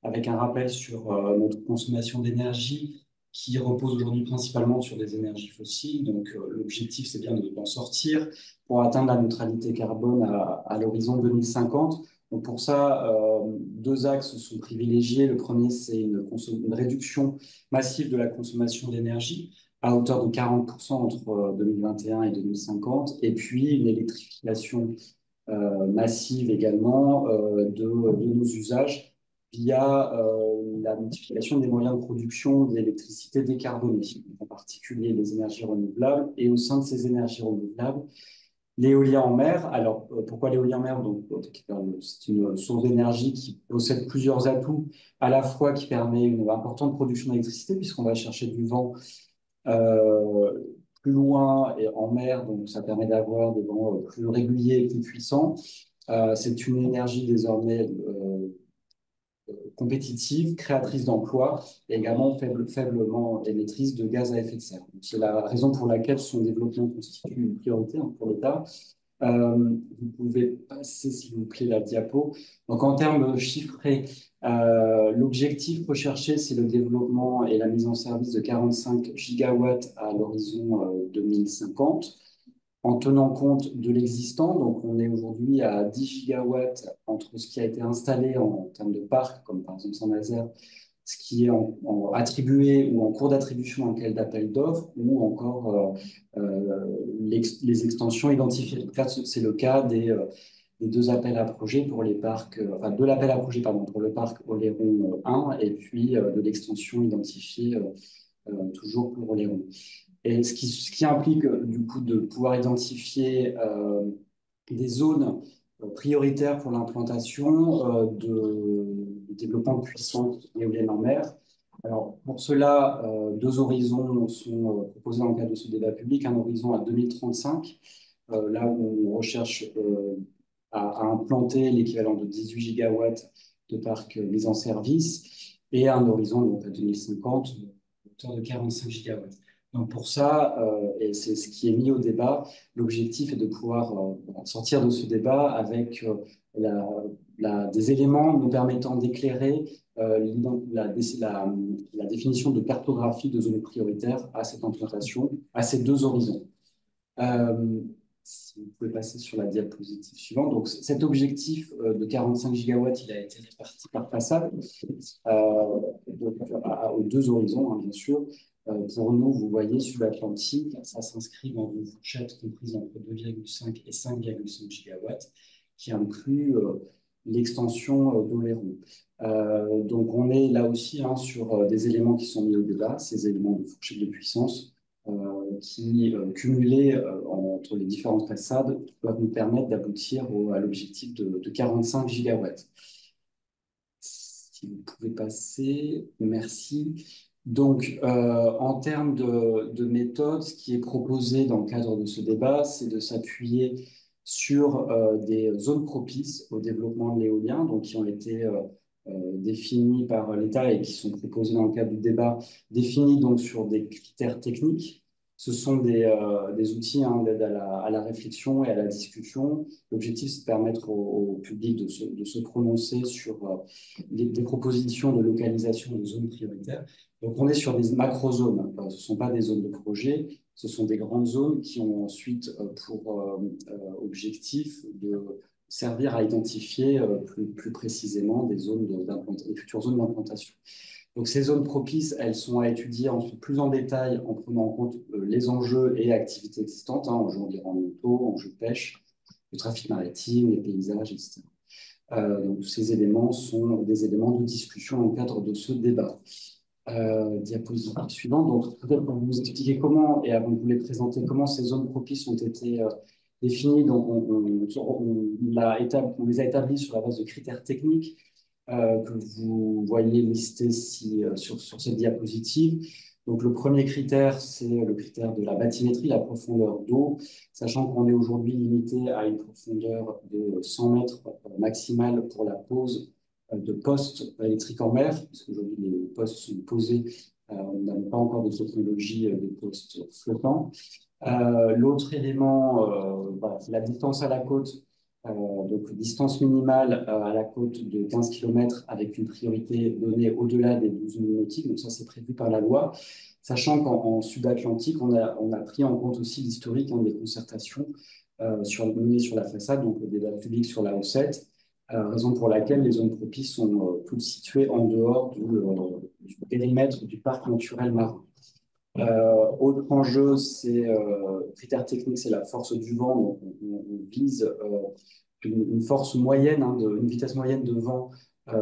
avec un rappel sur notre consommation d'énergie qui repose aujourd'hui principalement sur des énergies fossiles. Donc, l'objectif, c'est bien d'en sortir pour atteindre la neutralité carbone à l'horizon 2050. Donc pour ça, deux axes sont privilégiés. Le premier, c'est une réduction massive de la consommation d'énergie à hauteur de 40% entre 2021 et 2050, et puis une électrification massive également de nos usages via la multiplication des moyens de production d'électricité décarbonée, en particulier les énergies renouvelables, et au sein de ces énergies renouvelables, l'éolien en mer. Alors, pourquoi l'éolien en mer? Donc, c'est une source d'énergie qui possède plusieurs atouts, à la fois qui permet une importante production d'électricité, puisqu'on va chercher du vent euh, plus loin et en mer, donc ça permet d'avoir des vents plus réguliers et plus puissants. C'est une énergie désormais compétitive, créatrice d'emplois et également faiblement émettrice de gaz à effet de serre. C'est la raison pour laquelle son développement constitue une priorité, hein, pour l'État. Vous pouvez passer, s'il vous plaît, la diapo. Donc, en termes chiffrés, l'objectif recherché, c'est le développement et la mise en service de 45 gigawatts à l'horizon 2050, en tenant compte de l'existant. Donc, on est aujourd'hui à 10 gigawatts entre ce qui a été installé en termes de parc, comme par exemple Saint-Nazaire, ce qui est attribué ou en cours d'attribution en cas d'appel d'offres, ou encore les extensions identifiées. Donc là, c'est le cas des deux appels à projets pour les parcs, enfin de l'appel à projet, pardon, pour le parc Oléron 1, et puis de l'extension identifiée toujours pour Oléron. Et ce qui implique du coup de pouvoir identifier des zones prioritaires pour l'implantation de développement de puissance éolienne en mer. Alors, pour cela, deux horizons sont proposés dans le cadre de ce débat public. Un horizon à 2035, là où on recherche à implanter l'équivalent de 18 gigawatts de parcs mis en service, et un horizon donc, à 2050, à hauteur de 45 gigawatts. Donc pour ça, et c'est ce qui est mis au débat, l'objectif est de pouvoir sortir de ce débat avec des éléments nous permettant d'éclairer la définition de cartographie de zones prioritaires à cette implantation, à ces deux horizons. Si vous pouvez passer sur la diapositive suivante. Donc, cet objectif de 45 gigawatts, il a été réparti par façade aux deux horizons, hein, bien sûr. Pour nous, vous voyez, sur l'Atlantique, ça s'inscrit dans une fourchette comprise entre 2,5 et 5,5 gigawatts, qui inclut l'extension d'Oléron. Donc, on est là aussi, hein, sur des éléments qui sont mis au débat, ces éléments de fourchette de puissance, qui, cumulés entre les différentes façades, doivent nous permettre d'aboutir à l'objectif de 45 gigawatts. Si vous pouvez passer, merci. Donc, en termes de méthode, ce qui est proposé dans le cadre de ce débat, c'est de s'appuyer sur des zones propices au développement de l'éolien, donc qui ont été définies par l'État et qui sont proposées dans le cadre du débat, définies donc sur des critères techniques. Ce sont des outils, hein, d'aide à la réflexion et à la discussion. L'objectif, c'est de permettre au public de se prononcer sur des propositions de localisation de zones prioritaires. Donc, on est sur des macro-zones. Ce ne sont pas des zones de projet, ce sont des grandes zones qui ont ensuite pour objectif servir à identifier plus précisément des futures zones d'implantation. Donc ces zones propices, elles sont à étudier ensuite plus en détail en prenant en compte les enjeux et activités existantes, enjeux environnementaux, enjeux de pêche, le trafic maritime, les paysages, etc. Donc tous ces éléments sont des éléments de discussion dans le cadre de ce débat. Diapositive suivante. Donc peut-être pour vous expliquer comment, et avant de vous les présenter, comment ces zones propices ont été définies. Donc on les a établies sur la base de critères techniques que vous voyez listés sur cette diapositive. Donc, le premier critère, c'est le critère de la bathymétrie, la profondeur d'eau, sachant qu'on est aujourd'hui limité à une profondeur de 100 mètres maximale pour la pose de postes électriques en mer, parce qu'aujourd'hui, les postes sont posés, on n'a pas encore de technologie des postes flottants. L'autre élément, voilà, c'est la distance à la côte. Donc, distance minimale à la côte de 15 km avec une priorité donnée au-delà des 12 000 nautiques. Donc, ça, c'est prévu par la loi. Sachant qu'en Sud-Atlantique, on a pris en compte aussi l'historique des concertations menées sur la façade, donc le débat public sur la O7, raison pour laquelle les zones propices sont toutes situées en dehors du périmètre du parc naturel marin. Autre enjeu, c'est critère technique, c'est la force du vent. Donc on vise une force moyenne, une vitesse moyenne de vent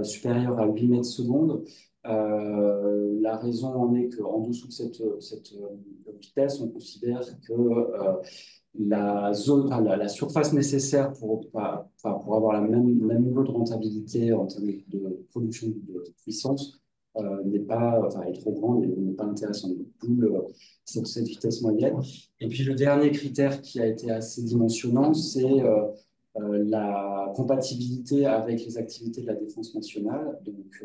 supérieure à 8 mètres secondes. La raison en est qu'en dessous de cette vitesse, on considère que la surface nécessaire pour avoir le même niveau de rentabilité en termes de production de puissance est trop grande et n'est pas intéressante. D'où cette vitesse moyenne. Et puis le dernier critère qui a été assez dimensionnant, c'est la compatibilité avec les activités de la défense nationale. Donc,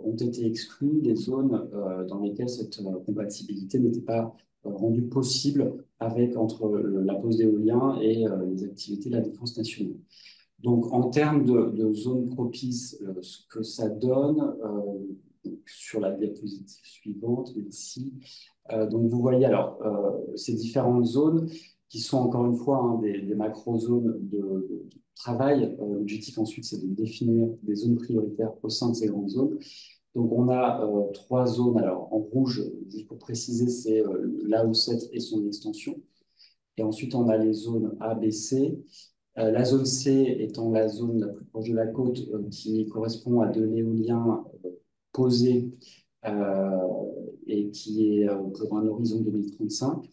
ont été exclues les zones dans lesquelles cette compatibilité n'était pas rendue possible entre la pose d'éolien et les activités de la défense nationale. Donc, en termes de zones propices, ce que ça donne, sur la diapositive suivante, ici, donc vous voyez alors ces différentes zones qui sont encore une fois des macro-zones de travail. L'objectif ensuite, c'est de définir des zones prioritaires au sein de ces grandes zones. Donc on a 3 zones. Alors en rouge, juste pour préciser, c'est l'AO7 et son extension. Et ensuite, on a les zones A, B, C. La zone C étant la zone la plus proche de la côte qui correspond à de l'éolien posé et qui est pour un horizon 2035.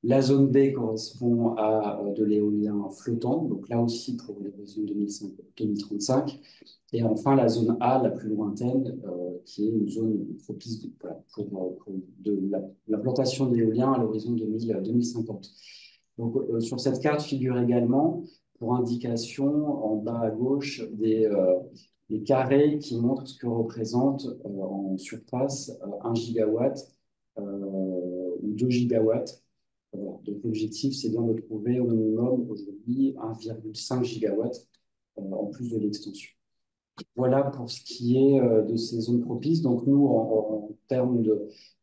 La zone B correspond à de l'éolien flottant, donc là aussi pour l'horizon 2035. Et enfin, la zone A, la plus lointaine, qui est une zone propice pour l'implantation d'éolien à l'horizon 2050. Donc, sur cette carte figure également, pour indication, en bas à gauche, des carrés qui montrent ce que représente en surface 1 gigawatt ou 2 gigawatts. Donc l'objectif, c'est bien de trouver au minimum aujourd'hui 1,5 gigawatt en plus de l'extension. Voilà pour ce qui est de ces zones propices. Donc nous, en termes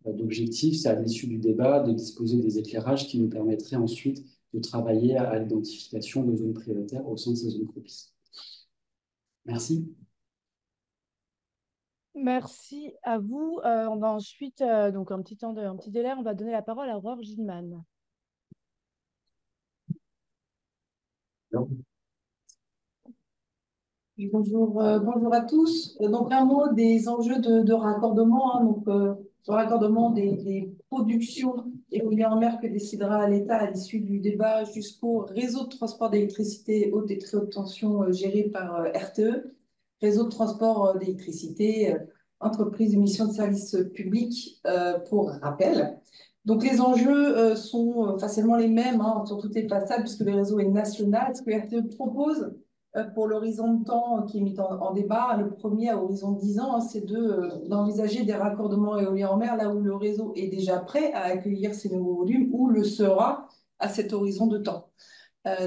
d'objectifs, c'est à l'issue du débat de disposer des éclairages qui nous permettraient ensuite de travailler à l'identification de zones prioritaires au sein de ces zones propices. Merci. Merci à vous. On va ensuite, donc un petit délai, on va donner la parole à Aurore Gilman. Bonjour à tous. Donc, un mot des enjeux de raccordement. Donc, le raccordement des productions éoliennes en mer que décidera l'État à l'issue du débat jusqu'au réseau de transport d'électricité haute et très haute tension géré par RTE, réseau de transport d'électricité, entreprise de mission de service public, pour rappel. Donc, les enjeux sont facilement les mêmes sur toutes les façades puisque le réseau est national. Ce que RTE propose pour l'horizon de temps qui est mis en débat, le premier à horizon de 10 ans, c'est d'envisager des raccordements éoliens en mer là où le réseau est déjà prêt à accueillir ces nouveaux volumes ou le sera à cet horizon de temps.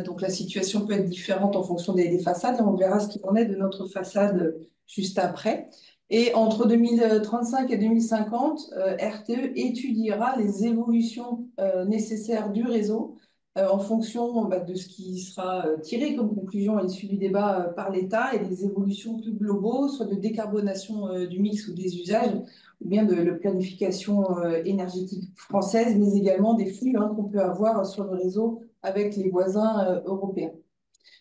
Donc la situation peut être différente en fonction des façades et on verra ce qu'il en est de notre façade juste après. Et entre 2035 et 2050, RTE étudiera les évolutions nécessaires du réseau en fonction de ce qui sera tiré comme conclusion à l'issue du débat par l'État et des évolutions plus globaux, soit de décarbonation du mix ou des usages, ou bien de planification énergétique française, mais également des flux qu'on peut avoir sur le réseau avec les voisins européens.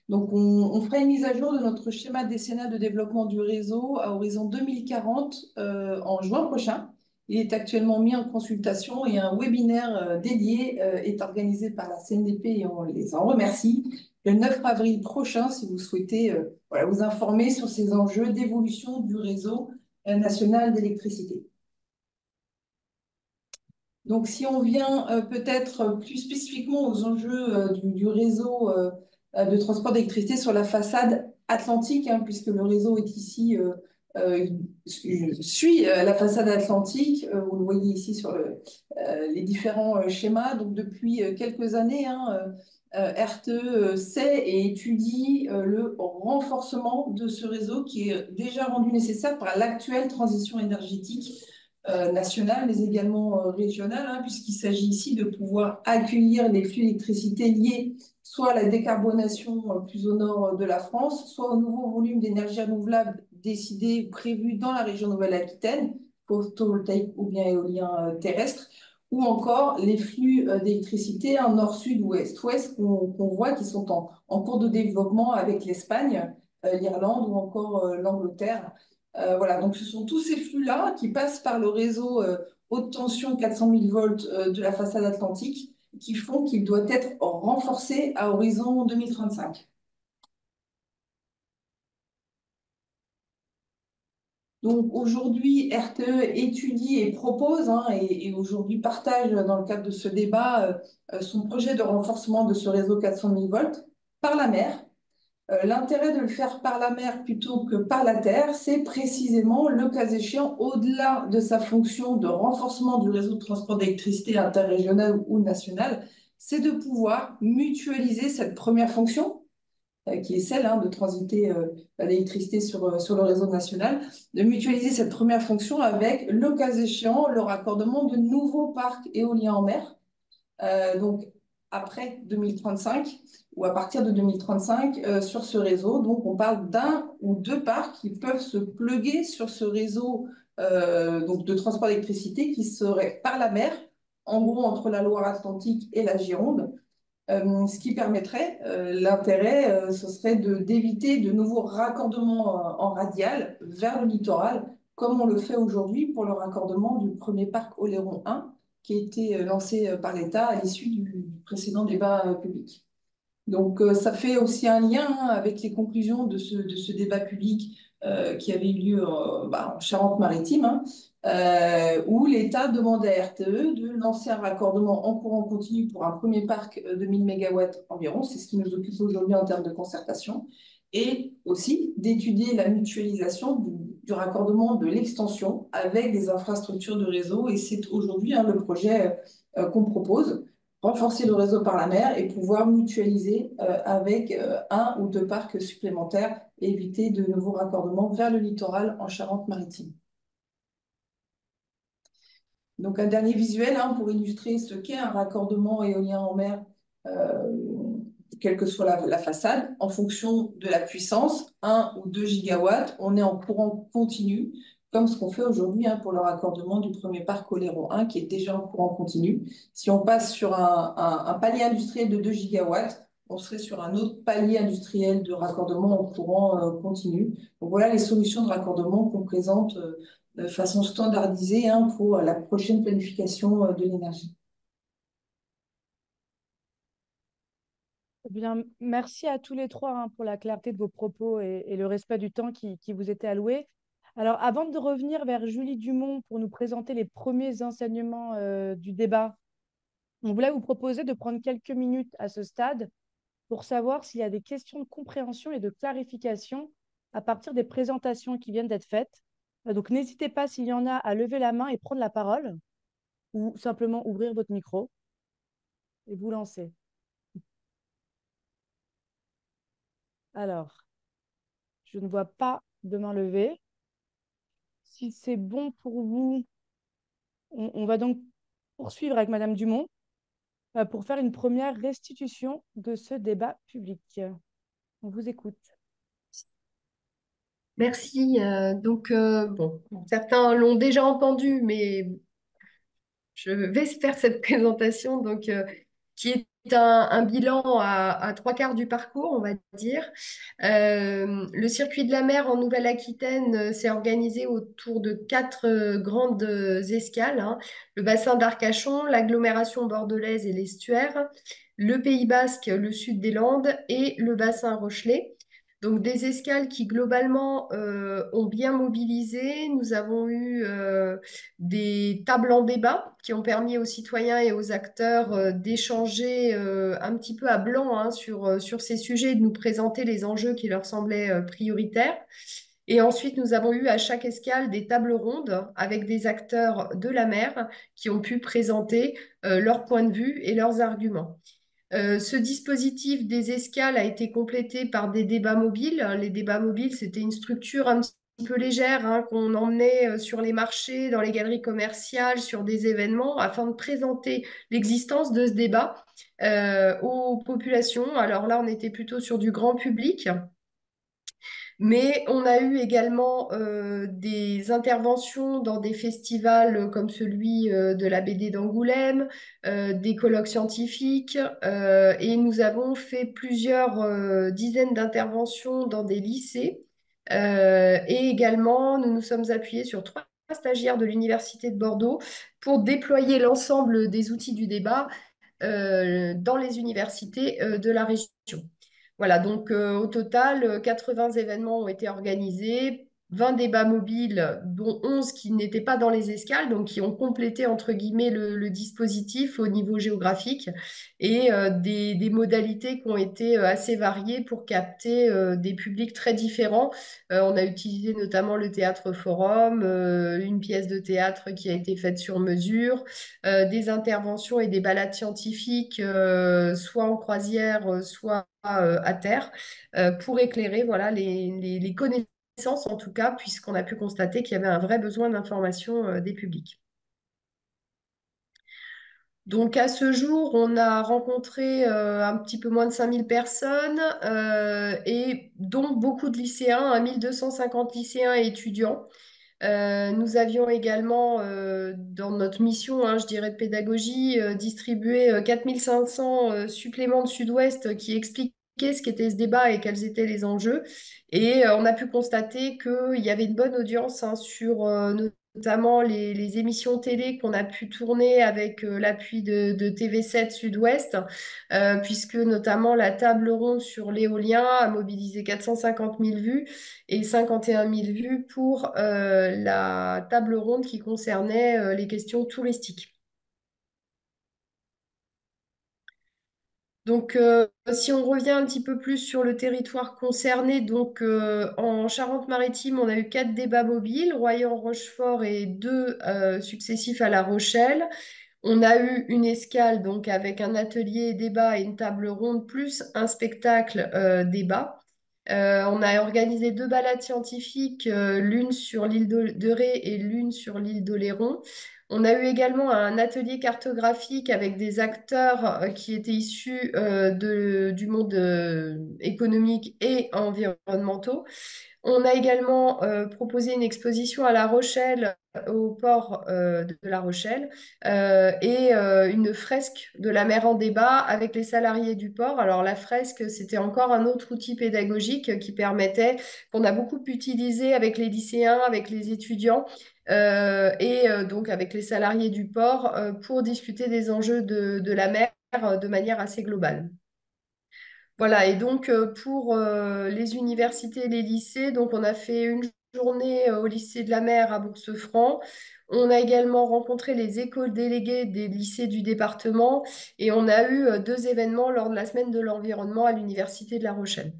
Donc, on fera une mise à jour de notre schéma décennal de développement du réseau à horizon 2040 en juin prochain. Il est actuellement mis en consultation et un webinaire dédié est organisé par la CNDP et on les en remercie le 9 avril prochain si vous souhaitez vous informer sur ces enjeux d'évolution du réseau national d'électricité. Donc, si on vient peut-être plus spécifiquement aux enjeux du réseau de transport d'électricité sur la façade atlantique, puisque le réseau est ici, suit la façade atlantique. Vous le voyez ici sur les différents schémas. Donc, depuis quelques années, RTE sait et étudie le renforcement de ce réseau qui est déjà rendu nécessaire par l'actuelle transition énergétique nationale, mais également régionale, puisqu'il s'agit ici de pouvoir accueillir les flux d'électricité liés soit à la décarbonation plus au nord de la France, soit au nouveau volume d'énergie renouvelable décidé, prévu dans la région Nouvelle-Aquitaine, photovoltaïque ou bien éolien terrestre, ou encore les flux d'électricité en nord-sud ou est-ouest qu'on voit qui sont en cours de développement avec l'Espagne, l'Irlande ou encore l'Angleterre. Voilà, donc ce sont tous ces flux-là qui passent par le réseau haute tension 400 000 volts de la façade atlantique qui font qu'il doit être renforcé à horizon 2035. Donc aujourd'hui, RTE étudie et propose et aujourd'hui partage dans le cadre de ce débat son projet de renforcement de ce réseau 400 000 volts par la mer. L'intérêt de le faire par la mer plutôt que par la terre, c'est précisément, le cas échéant, au-delà de sa fonction de renforcement du réseau de transport d'électricité interrégional ou national, c'est de pouvoir mutualiser cette première fonction, qui est celle de transiter l'électricité sur le réseau national, de mutualiser cette première fonction avec, le cas échéant, le raccordement de nouveaux parcs éoliens en mer. Donc, après 2035 ou à partir de 2035 sur ce réseau. Donc, on parle d'un ou deux parcs qui peuvent se plugger sur ce réseau donc de transport d'électricité qui serait par la mer, en gros entre la Loire-Atlantique et la Gironde. Ce qui permettrait, l'intérêt, ce serait d'éviter de nouveaux raccordements en radial vers le littoral, comme on le fait aujourd'hui pour le raccordement du premier parc Oléron 1, qui a été lancé par l'État à l'issue du précédent débat public. Donc, ça fait aussi un lien avec les conclusions de ce débat public qui avait eu lieu en Charente-Maritime, où l'État demandait à RTE de lancer un raccordement en courant continu pour un premier parc de 1000 MW environ, c'est ce qui nous occupe aujourd'hui en termes de concertation, et aussi d'étudier la mutualisation du raccordement de l'extension avec des infrastructures de réseau, et c'est aujourd'hui le projet qu'on propose. Renforcer le réseau par la mer et pouvoir mutualiser avec un ou deux parcs supplémentaires et éviter de nouveaux raccordements vers le littoral en Charente-Maritime. Donc un dernier visuel pour illustrer ce qu'est un raccordement éolien en mer, quelle que soit la façade, en fonction de la puissance, 1 ou 2 gigawatts, on est en courant continu, comme ce qu'on fait aujourd'hui pour le raccordement du premier parc Oléron 1, qui est déjà en courant continu. Si on passe sur un palier industriel de 2 gigawatts, on serait sur un autre palier industriel de raccordement en courant continu. Donc voilà les solutions de raccordement qu'on présente de façon standardisée pour la prochaine planification de l'énergie. Eh bien, merci à tous les trois pour la clarté de vos propos et le respect du temps qui vous était alloué. Alors, avant de revenir vers Julie Dumont pour nous présenter les premiers enseignements du débat, on voulait vous proposer de prendre quelques minutes à ce stade pour savoir s'il y a des questions de compréhension et de clarification à partir des présentations qui viennent d'être faites. Donc, n'hésitez pas, s'il y en a, à lever la main et prendre la parole ou simplement ouvrir votre micro et vous lancer. Alors, je ne vois pas de main levée. Si c'est bon pour vous, on va donc poursuivre avec Madame Dumont. pour faire une première restitution de ce débat public. On vous écoute. Merci. Bon, certains l'ont déjà entendu, mais je vais faire cette présentation, qui est un bilan à trois quarts du parcours, on va dire. Le circuit de la mer en Nouvelle-Aquitaine s'est organisé autour de quatre grandes escales, hein. Le bassin d'Arcachon, l'agglomération bordelaise et l'estuaire, le Pays Basque, le sud des Landes et le bassin Rochelais. Donc des escales qui globalement ont bien mobilisé. Nous avons eu des tables en débat qui ont permis aux citoyens et aux acteurs d'échanger un petit peu à blanc, hein, sur ces sujets, de nous présenter les enjeux qui leur semblaient prioritaires. Et ensuite, nous avons eu à chaque escale des tables rondes avec des acteurs de la mer qui ont pu présenter leurs points de vue et leurs arguments. Ce dispositif des escales a été complété par des débats mobiles. Les débats mobiles, c'était une structure un petit peu légère, hein, qu'on emmenait sur les marchés, dans les galeries commerciales, sur des événements, afin de présenter l'existence de ce débat aux populations. Alors là, on était plutôt sur du grand public. Mais on a eu également des interventions dans des festivals comme celui de la BD d'Angoulême, des colloques scientifiques, et nous avons fait plusieurs dizaines d'interventions dans des lycées. Et également, nous nous sommes appuyés sur trois stagiaires de l'Université de Bordeaux pour déployer l'ensemble des outils du débat dans les universités de la région. Voilà, donc au total, 80 événements ont été organisés, 20 débats mobiles, dont 11 qui n'étaient pas dans les escales, donc qui ont complété, entre guillemets, le dispositif au niveau géographique, et des modalités qui ont été assez variées pour capter des publics très différents. On a utilisé notamment le théâtre forum, une pièce de théâtre qui a été faite sur mesure, des interventions et des balades scientifiques, soit en croisière, soit à terre, pour éclairer, voilà, les connaissances, en tout cas, puisqu'on a pu constater qu'il y avait un vrai besoin d'information des publics. Donc à ce jour, on a rencontré un petit peu moins de 5000 personnes, et dont beaucoup de lycéens, 1250 lycéens et étudiants. Nous avions également, dans notre mission, hein, je dirais, de pédagogie, distribué 4500 suppléments de Sud-Ouest qui expliquaient ce qu'était ce débat et quels étaient les enjeux. Et on a pu constater qu'il y avait une bonne audience, hein, sur notamment les émissions télé qu'on a pu tourner avec l'appui de TV7 Sud-Ouest, puisque notamment la table ronde sur l'éolien a mobilisé 450 000 vues et 51 000 vues pour la table ronde qui concernait les questions touristiques. Donc, si on revient un petit peu plus sur le territoire concerné, donc en Charente-Maritime, on a eu 4 débats mobiles, Royan, Rochefort et 2 successifs à La Rochelle. On a eu une escale donc avec un atelier débat et une table ronde plus un spectacle débat. On a organisé 2 balades scientifiques, l'une sur l'île de Ré et l'une sur l'île d'Oléron. On a eu également un atelier cartographique avec des acteurs qui étaient issus du monde économique et environnementaux. On a également proposé une exposition à La Rochelle, au port de La Rochelle, et une fresque de la mer en débat avec les salariés du port. Alors la fresque, c'était encore un autre outil pédagogique qui permettait, qu'on a beaucoup utilisé avec les lycéens, avec les étudiants, et donc avec les salariés du port, pour discuter des enjeux de la mer de manière assez globale. Voilà, et donc pour les universités et les lycées, donc on a fait une journée au lycée de la Mer à Bourg-Sefranc. On a également rencontré les écoles déléguées des lycées du département et on a eu 2 événements lors de la semaine de l'environnement à l'université de La Rochelle.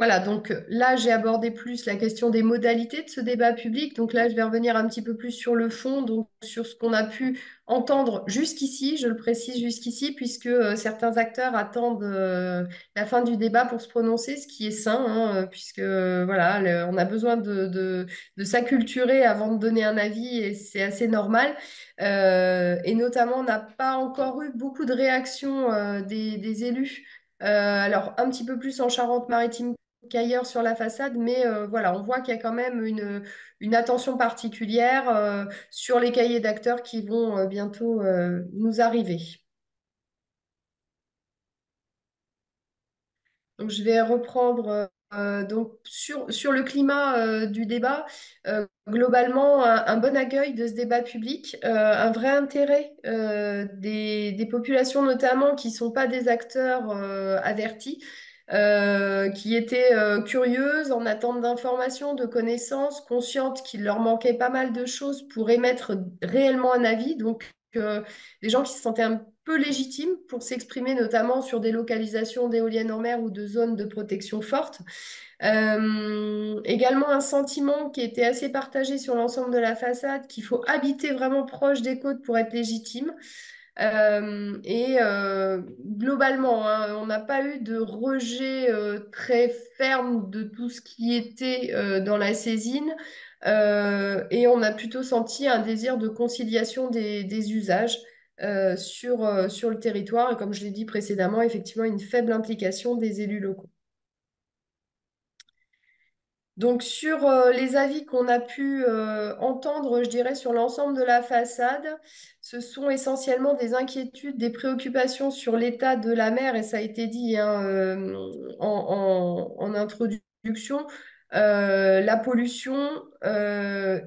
Voilà, donc là, j'ai abordé plus la question des modalités de ce débat public. Donc là, je vais revenir un petit peu plus sur le fond, donc sur ce qu'on a pu entendre jusqu'ici, je le précise jusqu'ici, puisque certains acteurs attendent la fin du débat pour se prononcer, ce qui est sain, hein, puisque voilà, on a besoin de s'acculturer avant de donner un avis, et c'est assez normal. Et notamment, on n'a pas encore eu beaucoup de réactions des élus. Alors, un petit peu plus en Charente-Maritime qu'ailleurs sur la façade, mais voilà, on voit qu'il y a quand même une attention particulière sur les cahiers d'acteurs qui vont bientôt nous arriver. Donc, je vais reprendre donc sur le climat du débat. Globalement, un bon accueil de ce débat public, un vrai intérêt des populations notamment qui ne sont pas des acteurs avertis, qui étaient curieuses, en attente d'informations, de connaissances, conscientes qu'il leur manquait pas mal de choses pour émettre réellement un avis. Donc, des gens qui se sentaient un peu légitimes pour s'exprimer notamment sur des localisations d'éoliennes en mer ou de zones de protection forte. Également un sentiment qui était assez partagé sur l'ensemble de la façade, qu'il faut habiter vraiment proche des côtes pour être légitime. Globalement, hein, on n'a pas eu de rejet très ferme de tout ce qui était dans la saisine. Et on a plutôt senti un désir de conciliation des usages sur le territoire. Et comme je l'ai dit précédemment, effectivement, une faible implication des élus locaux. Donc, sur les avis qu'on a pu entendre, je dirais, sur l'ensemble de la façade, ce sont essentiellement des inquiétudes, des préoccupations sur l'état de la mer, et ça a été dit hein, en introduction. La pollution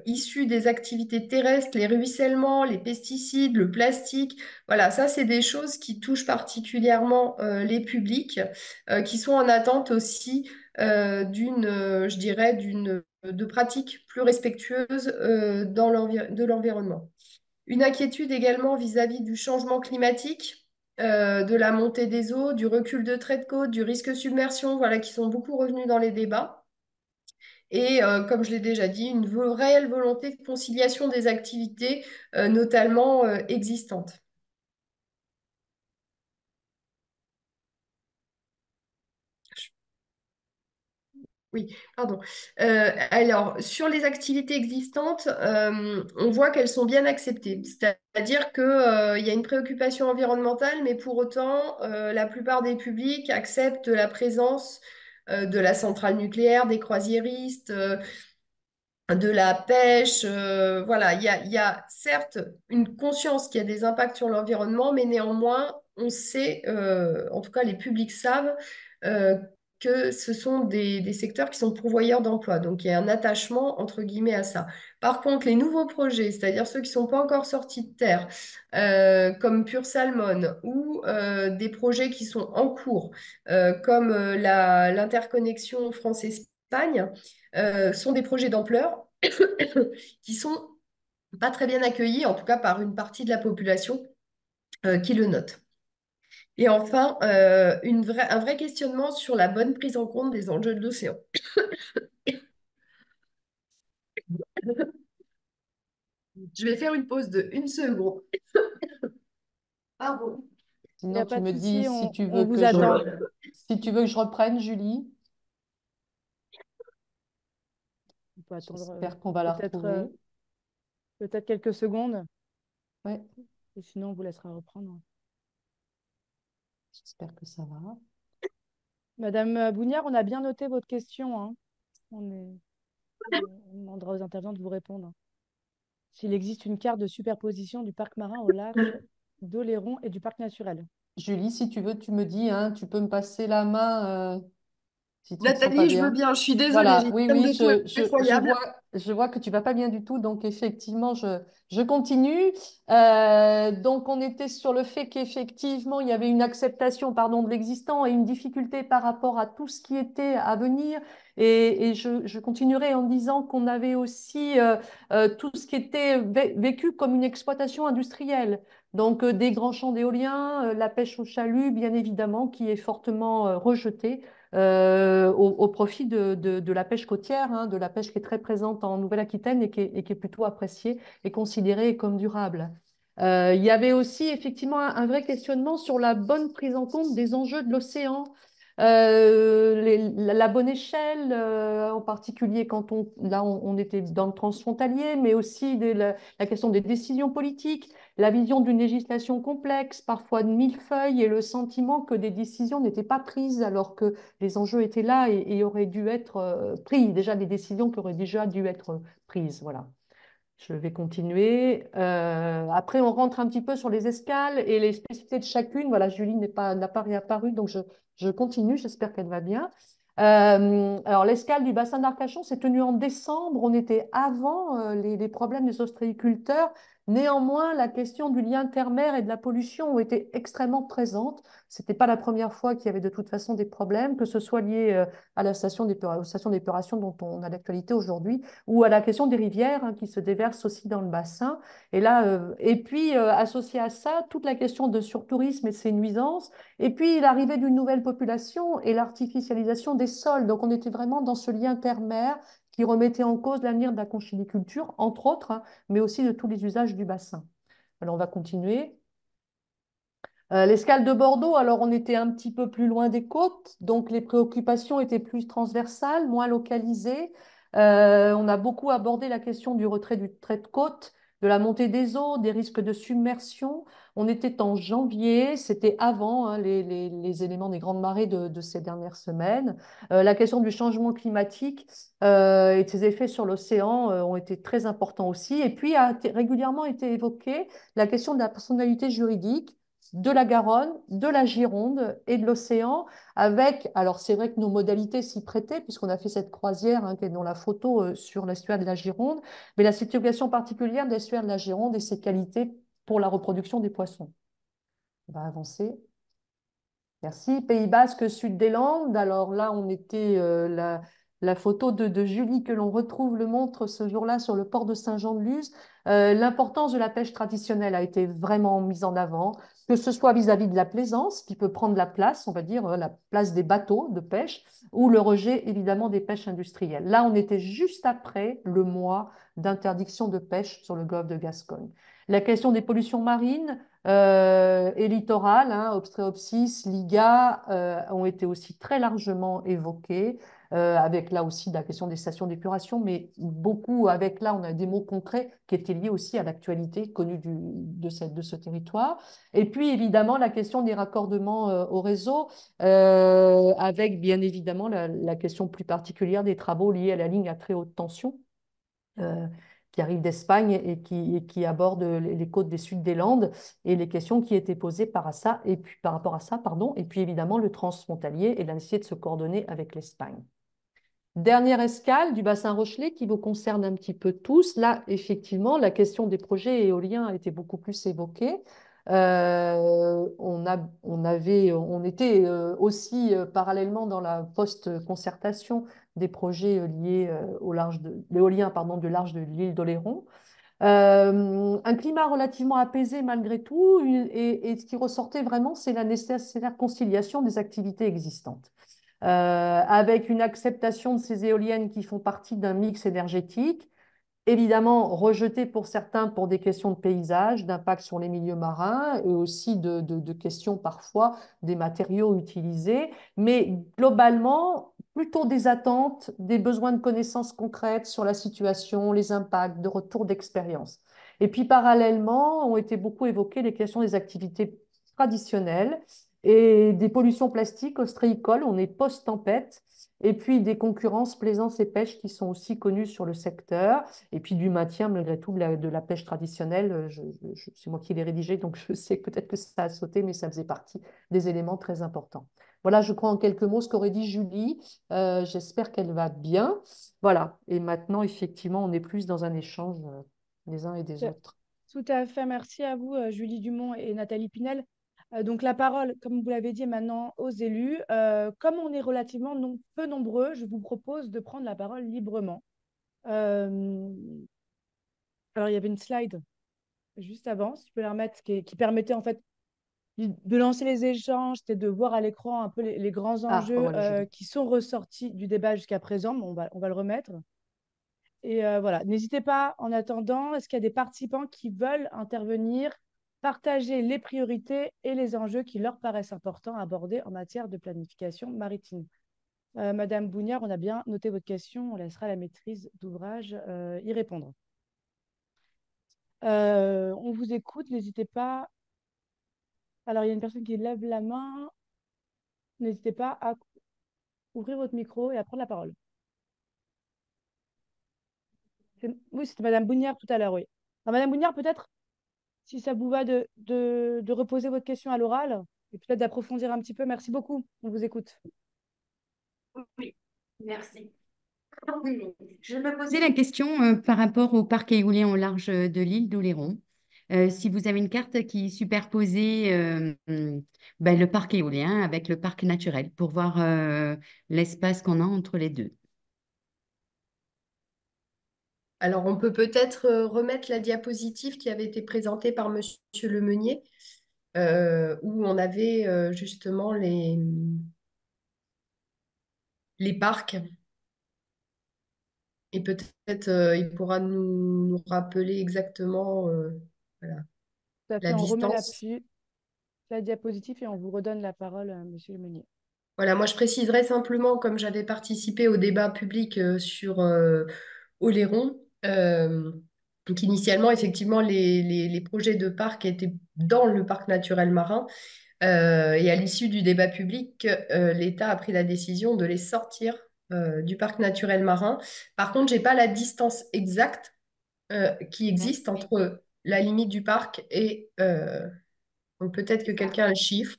issue des activités terrestres, les ruissellements, les pesticides, le plastique. Voilà, ça, c'est des choses qui touchent particulièrement les publics, qui sont en attente aussi je dirais, de pratiques plus respectueuses de l'environnement. Une inquiétude également vis-à-vis du changement climatique, de la montée des eaux, du recul de trait de côte, du risque de submersion, voilà, qui sont beaucoup revenus dans les débats. Et comme je l'ai déjà dit, une réelle volonté de conciliation des activités, notamment existantes. Oui, pardon. Alors, sur les activités existantes, on voit qu'elles sont bien acceptées. C'est-à-dire qu'il y a une préoccupation environnementale, mais pour autant, la plupart des publics acceptent la présence de la centrale nucléaire, des croisiéristes, de la pêche. Voilà, il y a certes une conscience qu'il y a des impacts sur l'environnement, mais néanmoins, on sait, en tout cas les publics savent, euh, que ce sont des secteurs qui sont pourvoyeurs d'emplois. Donc, il y a un attachement, entre guillemets, à ça. Par contre, les nouveaux projets, c'est-à-dire ceux qui ne sont pas encore sortis de terre, comme Pure Salmon, ou des projets qui sont en cours, comme l'interconnexion France-Espagne, sont des projets d'ampleur qui sont pas très bien accueillis, en tout cas par une partie de la population qui le note. Et enfin, un vrai questionnement sur la bonne prise en compte des enjeux de l'océan. Je vais faire une pause de 1 seconde. Pardon. Il n'y a Sinon, tu pas de me dis souci, si tu on veux vous que attend. si tu veux que je reprenne, Julie. On peut attendre J'espère qu'on va la retrouver. peut-être quelques secondes. Ouais, Et sinon, on vous laissera reprendre. j'espère que ça va. Madame Bougnard, on a bien noté votre question, hein. On demandera aux intervenants de vous répondre. S'il existe une carte de superposition du parc marin au large d'Oléron et du parc naturel. Julie, si tu veux, tu me dis, hein, tu peux me passer la main si tu te sens pas Nathalie, je veux bien. bien, je suis désolée, Voilà, j'ai oui, une oui, de tout effroyable. je vois que tu vas pas bien du tout, donc effectivement, je continue. Donc, on était sur le fait qu'effectivement, il y avait une acceptation, pardon, de l'existant et une difficulté par rapport à tout ce qui était à venir. Et je continuerai en disant qu'on avait aussi tout ce qui était vécu comme une exploitation industrielle. Donc, des grands champs d'éoliens, la pêche au chalut, bien évidemment, qui est fortement rejetée au profit de la pêche côtière, hein, de la pêche qui est très présente en Nouvelle-Aquitaine et qui est plutôt appréciée et considérée comme durable. Il y avait aussi effectivement un vrai questionnement sur la bonne prise en compte des enjeux de l'océan. La bonne échelle, en particulier quand on était dans le transfrontalier, mais aussi la question des décisions politiques, la vision d'une législation complexe, parfois de millefeuille, et le sentiment que des décisions n'étaient pas prises alors que les enjeux étaient là et auraient dû être pris, déjà des décisions qui auraient déjà dû être prises. Voilà. Je vais continuer. Après, on rentre un petit peu sur les escales et les spécificités de chacune. Voilà, Julie n'a pas réapparu, donc je continue. J'espère qu'elle va bien. Alors, l'escale du bassin d'Arcachon s'est tenue en décembre. On était avant les problèmes des ostréiculteurs. Néanmoins, la question du lien terre-mer et de la pollution ont été extrêmement présentes. Ce n'était pas la première fois qu'il y avait de toute façon des problèmes, que ce soit lié à la aux stations d'épuration dont on a l'actualité aujourd'hui, ou à la question des rivières hein, qui se déversent aussi dans le bassin. Et là, et puis associé à ça, toute la question de surtourisme et ses nuisances, et puis l'arrivée d'une nouvelle population et l'artificialisation des sols. Donc on était vraiment dans ce lien terre-mer qui remettait en cause l'avenir de la conchyliculture, entre autres, hein, mais aussi de tous les usages du bassin. Alors on va continuer. L'escale de Bordeaux, alors on était un petit peu plus loin des côtes, donc les préoccupations étaient plus transversales, moins localisées. On a beaucoup abordé la question du retrait du trait de côte, de la montée des eaux, des risques de submersion. On était en janvier, c'était avant hein, les éléments des grandes marées de ces dernières semaines. La question du changement climatique et de ses effets sur l'océan ont été très importants aussi. Et puis a régulièrement été évoquée la question de la personnalité juridique de la Garonne, de la Gironde et de l'océan, avec, alors c'est vrai que nos modalités s'y prêtaient, puisqu'on a fait cette croisière, hein, qui est dans la photo sur l'estuaire de la Gironde, mais la situation particulière de l'estuaire de la Gironde et ses qualités pour la reproduction des poissons. On va avancer. Merci. Pays Basque, Sud des Landes. Alors là, on était la photo de Julie que l'on retrouve le montre ce jour-là sur le port de Saint-Jean-de-Luz. L'importance de la pêche traditionnelle a été vraiment mise en avant, que ce soit vis-à-vis de la plaisance, qui peut prendre la place, on va dire, la place des bateaux de pêche, ou le rejet, évidemment, des pêches industrielles. Là, on était juste après le mois d'interdiction de pêche sur le golfe de Gascogne. La question des pollutions marines, et littoral, hein, Obstréopsis, Liga, ont été aussi très largement évoqués, avec là aussi la question des stations d'épuration, mais beaucoup avec là, on a des mots concrets qui étaient liés aussi à l'actualité connue de ce territoire. Et puis évidemment la question des raccordements au réseau, avec bien évidemment la question plus particulière des travaux liés à la ligne à très haute tension. Qui arrive d'Espagne et qui aborde les côtes des Sud des Landes et les questions qui étaient posées par rapport à ça, pardon, et puis évidemment le transfrontalier et la nécessité de se coordonner avec l'Espagne. Dernière escale du bassin Rochelet qui vous concerne un petit peu tous. Là, effectivement, la question des projets éoliens a été beaucoup plus évoquée. On était aussi parallèlement dans la post-concertation des projets liés au large de l'éolien, pardon, du large de l'île d'Oléron. Un climat relativement apaisé malgré tout, et ce qui ressortait vraiment, c'est la nécessaire conciliation des activités existantes. Avec une acceptation de ces éoliennes qui font partie d'un mix énergétique, évidemment rejetées pour certains pour des questions de paysage, d'impact sur les milieux marins et aussi de questions parfois des matériaux utilisés, mais globalement plutôt des attentes, des besoins de connaissances concrètes sur la situation, les impacts, de retour d'expérience. Et puis parallèlement, ont été beaucoup évoquées les questions des activités traditionnelles et des pollutions plastiques ostréicoles, on est post-tempête, et puis des concurrences plaisance et pêche qui sont aussi connues sur le secteur, et puis du maintien malgré tout de la pêche traditionnelle. C'est moi qui l'ai rédigé, donc je sais peut-être que ça a sauté, mais ça faisait partie des éléments très importants. Voilà, je crois en quelques mots ce qu'aurait dit Julie. J'espère qu'elle va bien. Voilà, et maintenant, effectivement, on est plus dans un échange les uns et des autres. Tout à fait, merci à vous, Julie Dumont et Nathalie Pinel. Donc la parole, comme vous l'avez dit, est maintenant aux élus. Comme on est relativement peu nombreux, je vous propose de prendre la parole librement. Alors il y avait une slide juste avant, si je peux la remettre, qui permettait en fait de lancer les échanges, c'était de voir à l'écran un peu les grands Ah, enjeux voilà, j'ai vu. qui sont ressortis du débat jusqu'à présent. Bon, on va le remettre. Et voilà, n'hésitez pas en attendant, est-ce qu'il y a des participants qui veulent intervenir, partager les priorités et les enjeux qui leur paraissent importants à aborder en matière de planification maritime? Madame Bougnard, on a bien noté votre question, on laissera la maîtrise d'ouvrage y répondre. On vous écoute, n'hésitez pas. Alors, il y a une personne qui lève la main. N'hésitez pas à ouvrir votre micro et à prendre la parole. Oui, c'était Madame Bougnard tout à l'heure, oui. Alors, Madame Bougnard, peut-être, si ça vous va de reposer votre question à l'oral et peut-être d'approfondir un petit peu. Merci beaucoup. On vous écoute. Oui, merci. Je me posais la question par rapport au parc éolien au large de l'île d'Oléron. Si vous avez une carte qui superposait le parc éolien avec le parc naturel pour voir l'espace qu'on a entre les deux. Alors, on peut peut-être remettre la diapositive qui avait été présentée par Monsieur Lemeunier, où on avait justement les parcs. Et peut-être il pourra nous rappeler exactement voilà, Tout à fait, la on remet distance. la diapositive et on vous redonne la parole, Monsieur le Meunier. Voilà, moi je préciserai simplement, comme j'avais participé au débat public sur Oléron, donc initialement, effectivement, les projets de parc étaient dans le parc naturel marin. Et à l'issue du débat public, l'État a pris la décision de les sortir du parc naturel marin. Par contre, je n'ai pas la distance exacte qui existe entre la limite du parc et donc peut-être que quelqu'un a le chiffre.